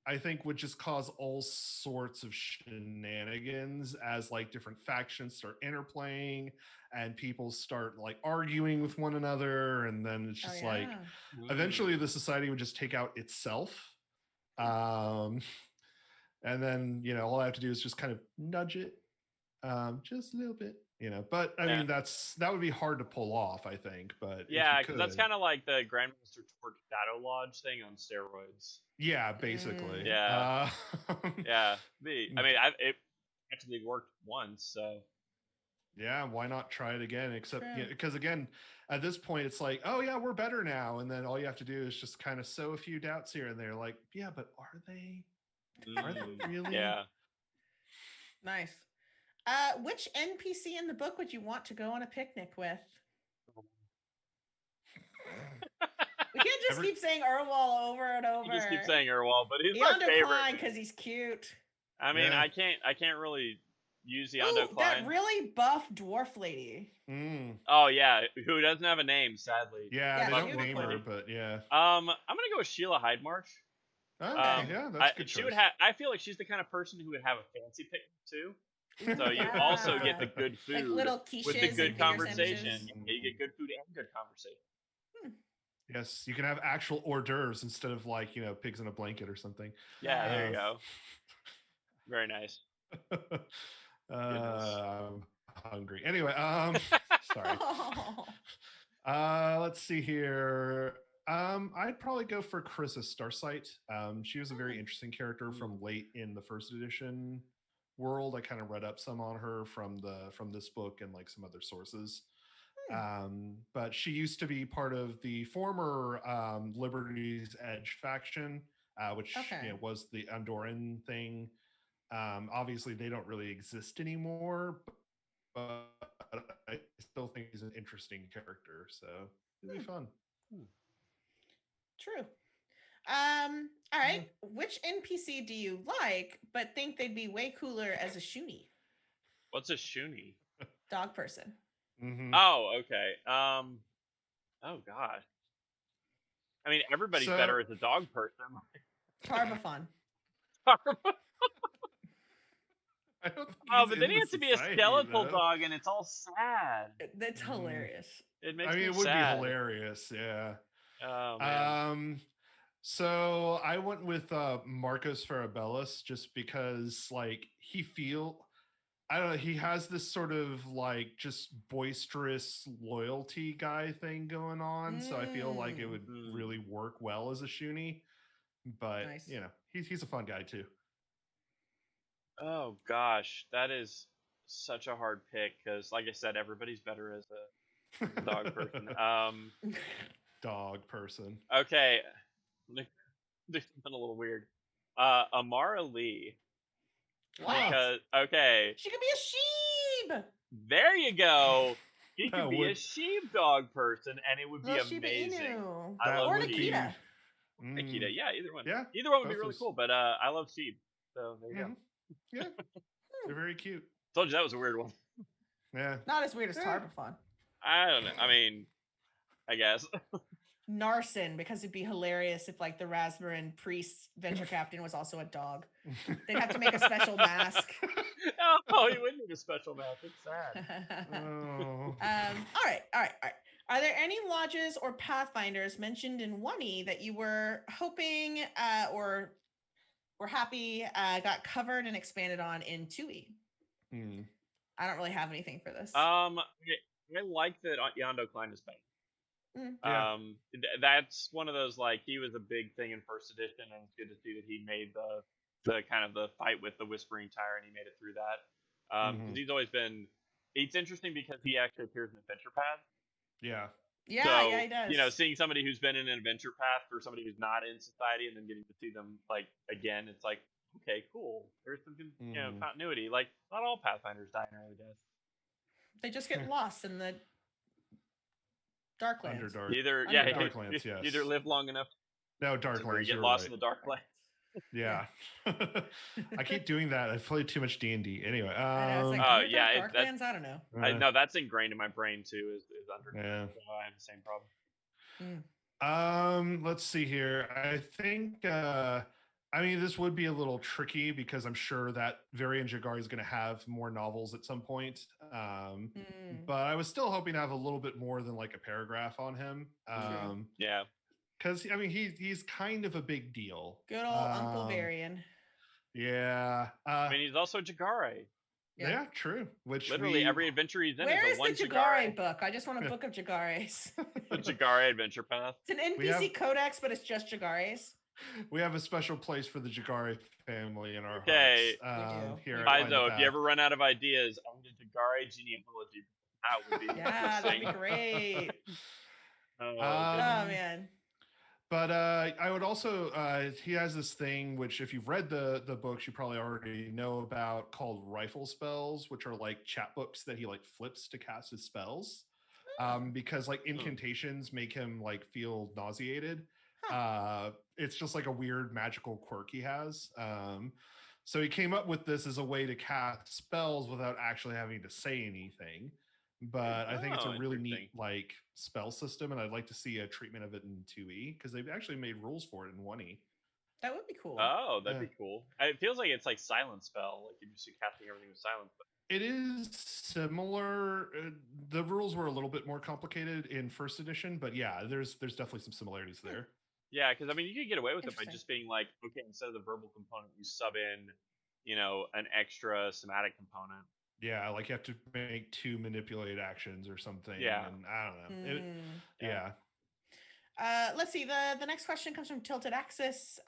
I think would just cause all sorts of shenanigans as like different factions start interplaying and people start like arguing with one another. And then it's just like, eventually the society would just take out itself. And then, you know, all I have to do is just kind of nudge it just a little bit, you know, but I mean, that would be hard to pull off, I think, but yeah, because that's kind of like the Grandmaster Torch Shadow Lodge thing on steroids. Yeah, basically. Yeah. I mean, it actually worked once, so. Yeah, why not try it again? Except because again, at this point, it's like, oh yeah, we're better now, and then all you have to do is just kind of sow a few doubts here and there. Like, yeah, but are they? Are they really? Yeah. Nice. Which NPC in the book would you want to go on a picnic with? We can't just keep saying Urwal over and over. You just keep saying Urwal, but he's my favorite because he's cute. I mean, I can't really use the Ondo Klein. That really buff dwarf lady. Oh yeah, who doesn't have a name, sadly. Yeah, they don't name her, but yeah. I'm gonna go with Sheila Hydemarsh. Okay, yeah, that's a good choice. She would have. I feel like she's the kind of person who would have a fancy picnic too. So you also get the good food, like little with the good conversation. You get good food and good conversation. Yes, you can have actual hors d'oeuvres instead of like, you know, pigs in a blanket or something. Yeah, there you go. Very nice. hungry. Anyway, sorry. Let's see here. I'd probably go for Carissa Starsight. She was a very interesting character from late in the first edition world. I kind of read up some on her from this book and like some other sources. But she used to be part of the former Liberty's Edge faction, which was the Andorran thing. Obviously, they don't really exist anymore, but I still think he's an interesting character, so it'll be fun. True. All right. Which NPC do you like, but think they'd be way cooler as a shoonie? What's a shoonie? Dog person. Mm-hmm. Oh, okay. Oh God. I mean, everybody's better as a dog person. Tarbafon. But then he has to be a skeletal dog, and it's all sad. That's hilarious. It makes me it would be hilarious, yeah. Oh man. So I went with Marcos Farabellis just because, like, I don't know, he has this sort of like just boisterous loyalty guy thing going on. So I feel like it would really work well as a shoonie. But you know, he's a fun guy too. Oh gosh, that is such a hard pick because, like I said, everybody's better as a dog person. Dog person. Okay, this is a little weird. Amara Lee. What? Because, okay. She could be a sheep. There you go. She could be a sheepdog person, and it would be amazing. I love Nikita. Nikita, yeah, either one. Yeah, either one would be really cool. But I love sheep, so there you go. Yeah, they're very cute. Told you that was a weird one. Yeah, not as weird as Tarbafon. I don't know. I mean, I guess. Narsen, because it'd be hilarious if like the Rasmussen priest venture captain was also a dog. They'd have to make a special mask. Oh, you wouldn't need a special mask. It's sad. All right. Are there any lodges or pathfinders mentioned in 1E that you were hoping or were happy got covered and expanded on in 2E? I don't really have anything for this. I like that Yondo Klein is back. That's one of those, like, he was a big thing in first edition, and it's good to see that he made the kind of the fight with the Whispering Tyrant. He made it through that. Because he's always been. It's interesting because he actually appears in Adventure Path. Yeah, he does. You know, seeing somebody who's been in an Adventure Path for somebody who's not in society, and then getting to see them like again, it's like, okay, cool. There's some good, continuity. Like, not all Pathfinders die in early death. They just get lost in the Darklands. Darklands, yes. Either live long enough. No, Darklands. You get lost in the Darklands. Yeah. I keep doing that. I've played too much D&D. Anyway. Darklands? I don't know. No, that's ingrained in my brain too. Is under. Yeah. So I have the same problem. Let's see here. I think. I mean, this would be a little tricky because I'm sure that Varian Jagari is going to have more novels at some point. But I was still hoping to have a little bit more than like a paragraph on him. Yeah. Because, I mean, he's kind of a big deal. Good old Uncle Varian. Yeah. I mean, he's also Jagari. Yeah, true. Which literally every adventure he's in Where is the Jagari book? I just want a book of Jagaris. The Jagari Adventure Path. It's an NPC codex, but it's just Jagaris. We have a special place for the Jagari family in our hearts. Here Paizo, if you ever run out of ideas, own the Jagari genealogy. That would be that'd be great. Oh man. But I would also, he has this thing, which if you've read the books, you probably already know about, called rifle spells, which are like chat books that he like flips to cast his spells. Because like incantations make him like feel nauseated. It's just like a weird magical quirk he has. So he came up with this as a way to cast spells without actually having to say anything. But I think it's a really neat like spell system, and I'd like to see a treatment of it in 2E because they've actually made rules for it in 1E. That would be cool. Oh, that'd be cool. It feels like it's like silent spell, like you're just casting everything with silence. But it is similar. The rules were a little bit more complicated in first edition, but yeah, there's definitely some similarities there. Yeah, because I mean, you could get away with it by just being like, okay, instead of the verbal component, you sub in, an extra somatic component. Yeah, like you have to make 2 manipulate actions or something. Yeah. And I don't know. Yeah. Let's see. The next question comes from Tilted Axis.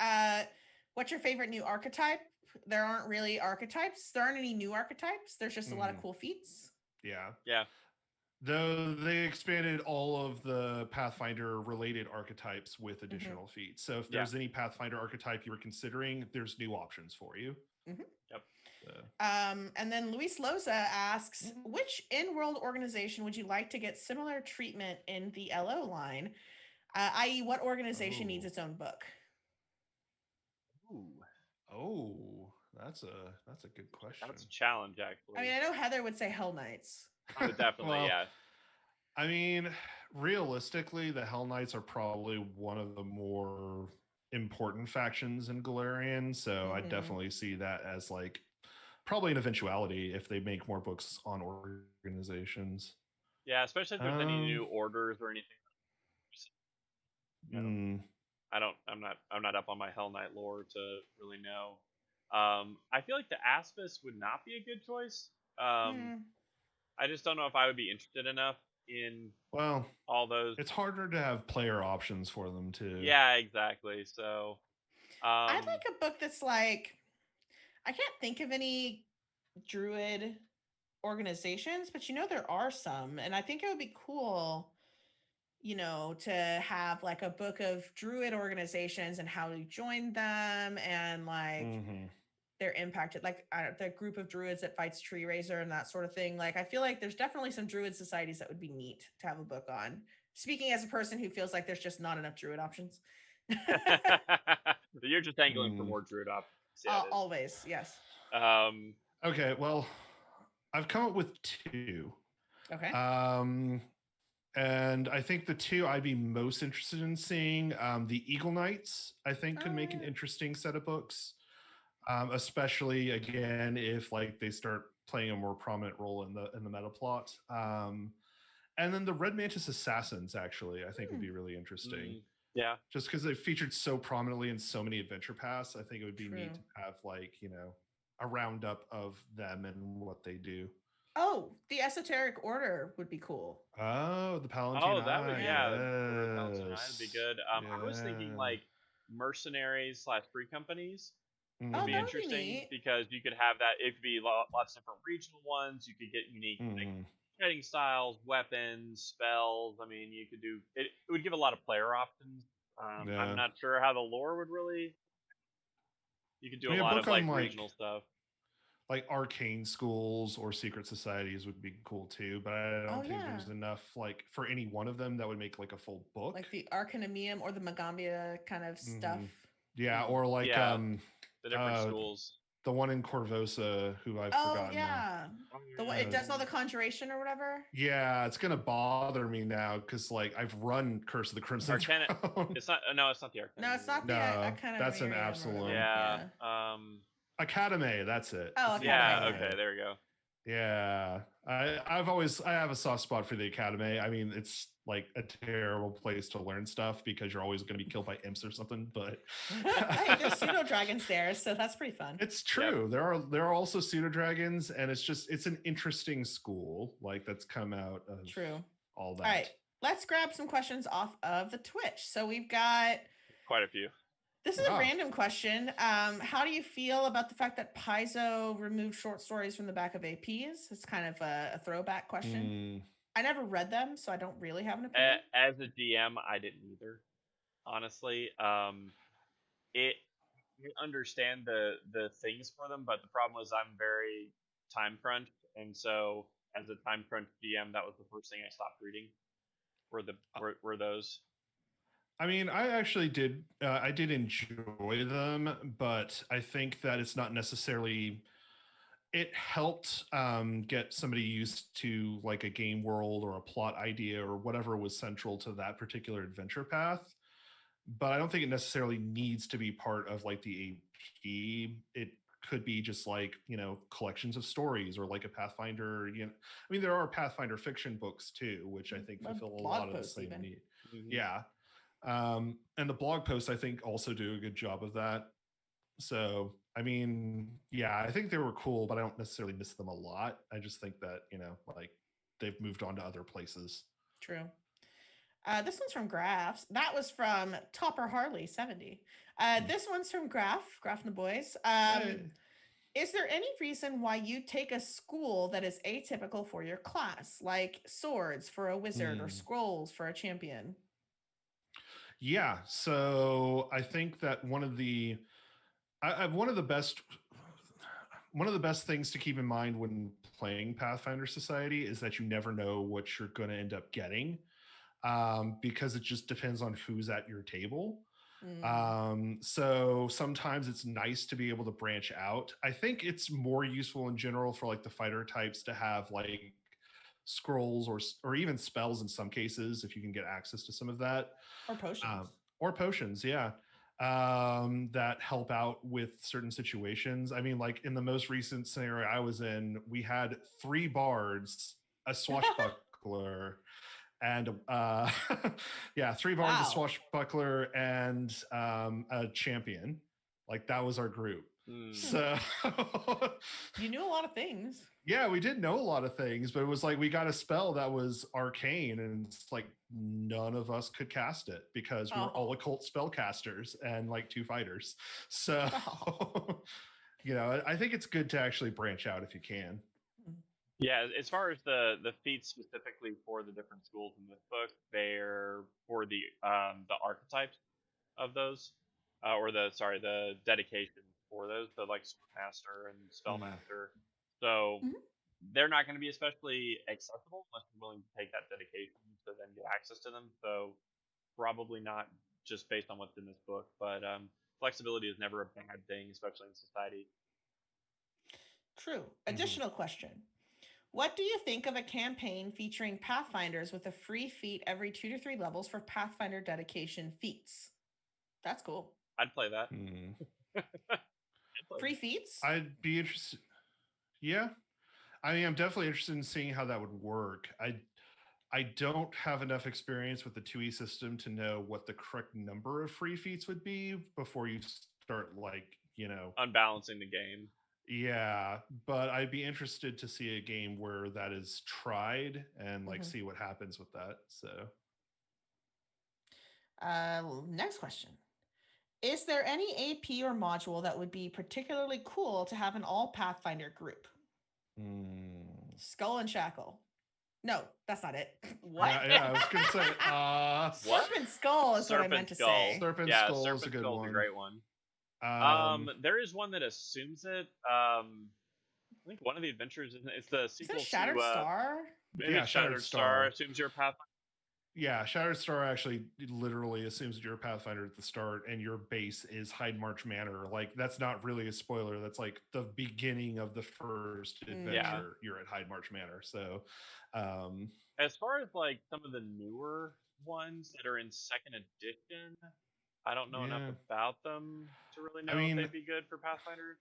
What's your favorite new archetype? There aren't really archetypes. There aren't any new archetypes. There's just a lot of cool feats. Yeah. Yeah. Though they expanded all of the Pathfinder related archetypes with additional feats. So if there's any Pathfinder archetype you were considering, there's new options for you. Yep. And then Luis Loza asks, which in-world organization would you like to get similar treatment in the LO line? I.e., what organization needs its own book? That's a good question. That's a challenge, actually. I mean, I know Heather would say Hell Knights. Definitely, yeah. I mean, realistically, the Hell Knights are probably one of the more important factions in Golarion, so I definitely see that as like probably an eventuality if they make more books on organizations. Yeah, especially if there's any new orders or anything. I'm not up on my Hell Knight lore to really know. I feel like the Aspis would not be a good choice. I just don't know if I would be interested enough in all those. It's harder to have player options for them too. Yeah, exactly. So I'd like a book that's like, I can't think of any druid organizations, but there are some, and I think it would be cool to have like a book of druid organizations and how to join them and like they're impacted, like the group of druids that fights Tree Razor and that sort of thing. Like I feel like there's definitely some druid societies that would be neat to have a book on. Speaking as a person who feels like there's just not enough druid options. You're just angling for more druid options. Yeah, always, yes. Okay, well, I've come up with 2. Okay. And I think the 2 I'd be most interested in seeing, the Eagle Knights, I think could make an interesting set of books. Especially again if like they start playing a more prominent role in the meta plot. And then the Red Mantis Assassins actually I think would be really interesting. Yeah. Just because they featured so prominently in so many adventure paths, I think it would be neat to have like, a roundup of them and what they do. Oh, the Esoteric Order would be cool. Oh, the Palatine. Oh, that would be good. I was thinking like mercenaries / free companies would be interesting because you could have that. It could be lots of different regional ones. You could get unique like, fighting styles, weapons, spells. I mean, you could do it. It would give a lot of player options. I'm not sure how the lore would really. You could do a lot of like regional stuff. Like arcane schools or secret societies would be cool too, but I don't think there's enough like for any one of them that would make like a full book. Like the Arcaneum or the Magambia kind of stuff. Yeah, or like the different schools. The one in Corvosa, who I've forgotten. Yeah. The one it does all the conjuration or whatever. Yeah, it's gonna bother me now because like I've run Curse of the Crimson Throne. It's not. No, it's not the Arcanum. No, it's not the Arcanum. That's an Absalom. Yeah. Academy, that's it. Oh, Academy. Yeah, okay, there we go. Yeah. I have a soft spot for the Academy. I mean, it's like a terrible place to learn stuff because you're always going to be killed by imps or something, but hey, there's pseudo dragons there, so that's pretty fun. It's true. Yep. There are also pseudo dragons, and it's an interesting school like that's come out of all that. All right, let's grab some questions off of the Twitch. So we've got quite a few. This is a random question. How do you feel about the fact that Paizo removed short stories from the back of APs? It's kind of a throwback question. I never read them, so I don't really have an opinion. As a DM, I didn't either. Honestly, you understand the things for them, but the problem was I'm very time crunched, and so as a time crunch DM, that was the first thing I stopped reading. Were those. I mean, I actually did. I did enjoy them, but I think that it's not necessarily. It helped get somebody used to like a game world or a plot idea or whatever was central to that particular adventure path. But I don't think it necessarily needs to be part of like the AP. It could be just like, collections of stories or like a Pathfinder. I mean, there are Pathfinder fiction books too, which I think fulfill a lot of the same need. Mm-hmm. Yeah. And the blog posts, I think, also do a good job of that. So, I mean, yeah, I think they were cool, but I don't necessarily miss them a lot. I just think that, like they've moved on to other places. True. This one's from Graphs. That was from Topper Harley 70. This one's from Graph and the boys. Hey. Is there any reason why you take a school that is atypical for your class, like swords for a wizard or scrolls for a champion? Yeah, so I think that one of the best things to keep in mind when playing Pathfinder Society is that you never know what you're going to end up getting, because it just depends on who's at your table. So sometimes it's nice to be able to branch out. I think it's more useful in general for like the fighter types to have like scrolls or even spells in some cases, if you can get access to some of that, or potions, yeah, that help out with certain situations. I mean, like in the most recent scenario I was in, we had 3 bards, a swashbuckler, and 3 bards, a swashbuckler, and a champion. Like that was our group. So you knew a lot of things. Yeah, we did know a lot of things, but it was like we got a spell that was arcane, and it's like none of us could cast it because we were all occult spellcasters and like 2 fighters. So, I think it's good to actually branch out if you can. Yeah, as far as the feats specifically for the different schools in this book, they're for the archetypes of those, or the dedication for those, the like Swordmaster and Spellmaster. So they're not going to be especially accessible unless you're willing to take that dedication to then get access to them. So probably not just based on what's in this book, but flexibility is never a bad thing, especially in society. True. Additional question. What do you think of a campaign featuring Pathfinders with a free feat every 2 to 3 levels for Pathfinder dedication feats? That's cool. I'd play that. Free feats? I'd be interested. Yeah. I mean, I'm definitely interested in seeing how that would work. I don't have enough experience with the 2E system to know what the correct number of free feats would be before you start, like, unbalancing the game. Yeah, but I'd be interested to see a game where that is tried and like see what happens with that. So, next question. Is there any AP or module that would be particularly cool to have an all Pathfinder group? Skull and Shackle. No, that's not it. What? Yeah, I was going to say Serpent Skull is what I meant to say. Serpent Skull is a good one. A great one. There is one that assumes it. I think one of the adventures it's the sequel to Shattered Star. Yeah, Shattered Star assumes you're a Pathfinder. Yeah, Shattered Star actually literally assumes that you're a Pathfinder at the start, and your base is Hydemarch Manor. Like that's not really a spoiler. That's like the beginning of the first adventure. Yeah. You're at Hydemarch Manor. So, as far as like some of the newer ones that are in 2nd edition, I don't know enough about them to really know if they'd be good for Pathfinder.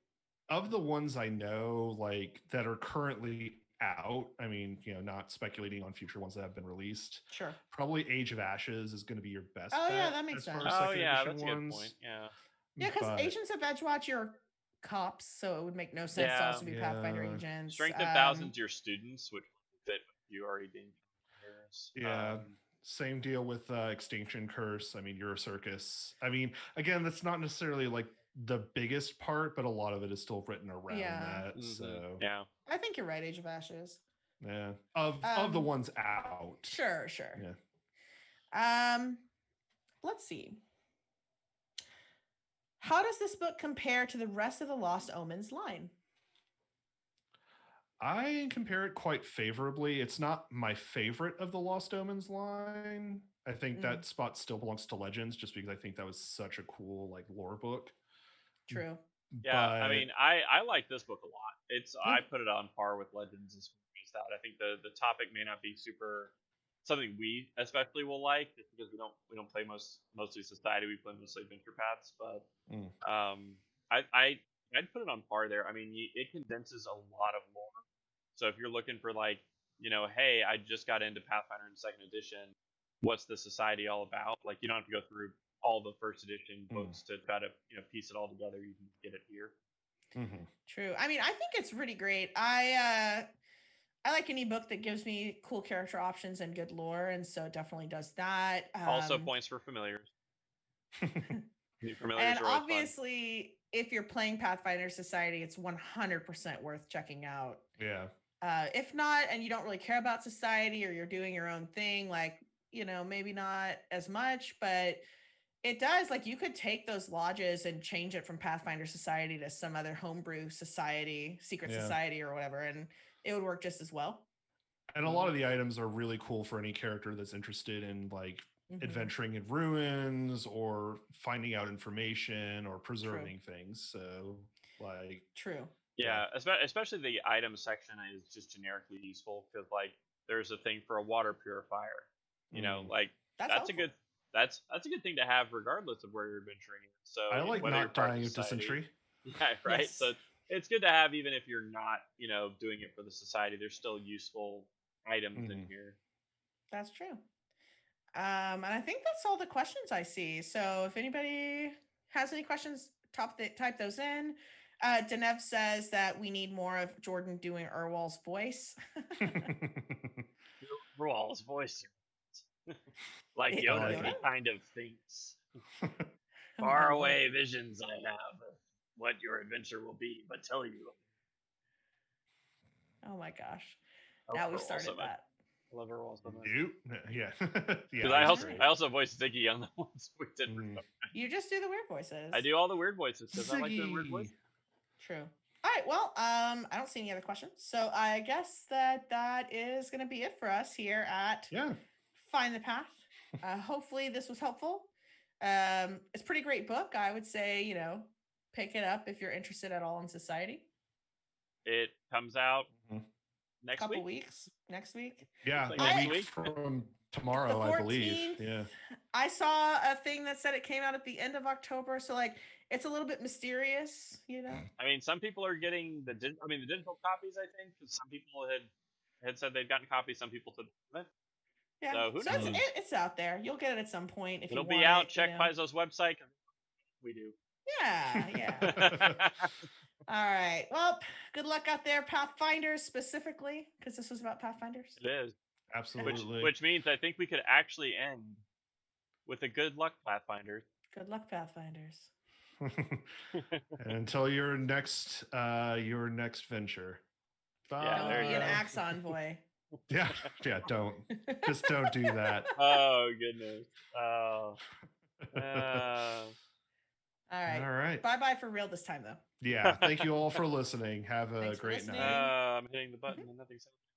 Of the ones I know, like that are currently out, I mean, not speculating on future ones that have been released. Sure. Probably Age of Ashes is going to be your best bet. Yeah, that makes sense. Oh yeah, that's a good point. Yeah. Yeah, because Agents of Edgewatch, you're cops, so it would make no sense to also be Pathfinder agents. Strength of Thousands, your students, which would fit you already being players. Yeah. Same deal with Extinction Curse. I mean, you're a circus. I mean, again, that's not necessarily like the biggest part, but a lot of it is still written around that. So yeah, I think you're right. Age of Ashes. Yeah, of the ones out. Sure. Yeah. Let's see. How does this book compare to the rest of the Lost Omens line? I compare it quite favorably. It's not my favorite of the Lost Omens line. I think that spot still belongs to Legends, just because I think that was such a cool like lore book. True. Yeah, I mean, I like this book a lot. I put it on par with Legends as far as that. I think the topic may not be super something we especially will like, just because we don't play mostly Society. We play mostly Adventure Paths, but I'd put it on par there. I mean, it condenses a lot of lore. So if you're looking for like, hey, I just got into Pathfinder in 2nd edition, what's the Society all about? Like, you don't have to go through all the first edition books to try to piece it all together. You can get it here. Mm-hmm. True. I mean, I think it's really great. I like any book that gives me cool character options and good lore, and so it definitely does that. Also, points for familiars. New familiars and are always obviously, if you're playing Pathfinder Society, it's 100% worth checking out. Yeah. If not, and you don't really care about society, or you're doing your own thing, like, maybe not as much, but it does, like, you could take those lodges and change it from Pathfinder Society to some other homebrew society, secret society or whatever, and it would work just as well. And a lot of the items are really cool for any character that's interested in like adventuring in ruins or finding out information or preserving things. So like true. Yeah, especially the item section is just generically useful because like there's a thing for a water purifier. Like that's a good thing to have regardless of where you're adventuring. So I like not dying of dysentery. Yeah, right. Yes. So it's good to have even if you're not, doing it for the society. There's still useful items in here. That's true. And I think that's all the questions I see. So if anybody has any questions, type those in. Denev says that we need more of Jordan doing Urwal's voice. Urwal's voice. Like Yoda, he kind of thinks. Far away visions I have of what your adventure will be, but tell you. Oh my gosh. Now we started that. I love Urwal so much. Yeah. Because I also voice Ziggy on the ones we did. You just do the weird voices. I do all the weird voices because I like doing weird voices. True. All right. Well, I don't see any other questions, so I guess that is going to be it for us here at Find the Path. Hopefully this was helpful. It's a pretty great book. I would say, pick it up if you're interested at all in society. It comes out next weeks. Next week. Yeah, next week from tomorrow, I believe. Yeah. I saw a thing that said it came out at the end of October, so like it's a little bit mysterious, I mean, some people are getting the digital copies. I think because some people had said they'd gotten copies. Some people said. Yeah, so who knows? It's out there. You'll get it at some point if it'll you want be out. Check Paizo's website. We do. Yeah. All right. Well, good luck out there, Pathfinders specifically, because this was about Pathfinders. It is. Absolutely. Which means I think we could actually end with a good luck, Pathfinders. Good luck, Pathfinders. And until your next venture. Bye. Yeah, don't be an axe envoy. Yeah, don't. Just don't do that. Oh, goodness. Oh. All right. All right. Bye-bye for real this time, though. Yeah. Thank you all for listening. Have a great night. I'm hitting the button and nothing's happening.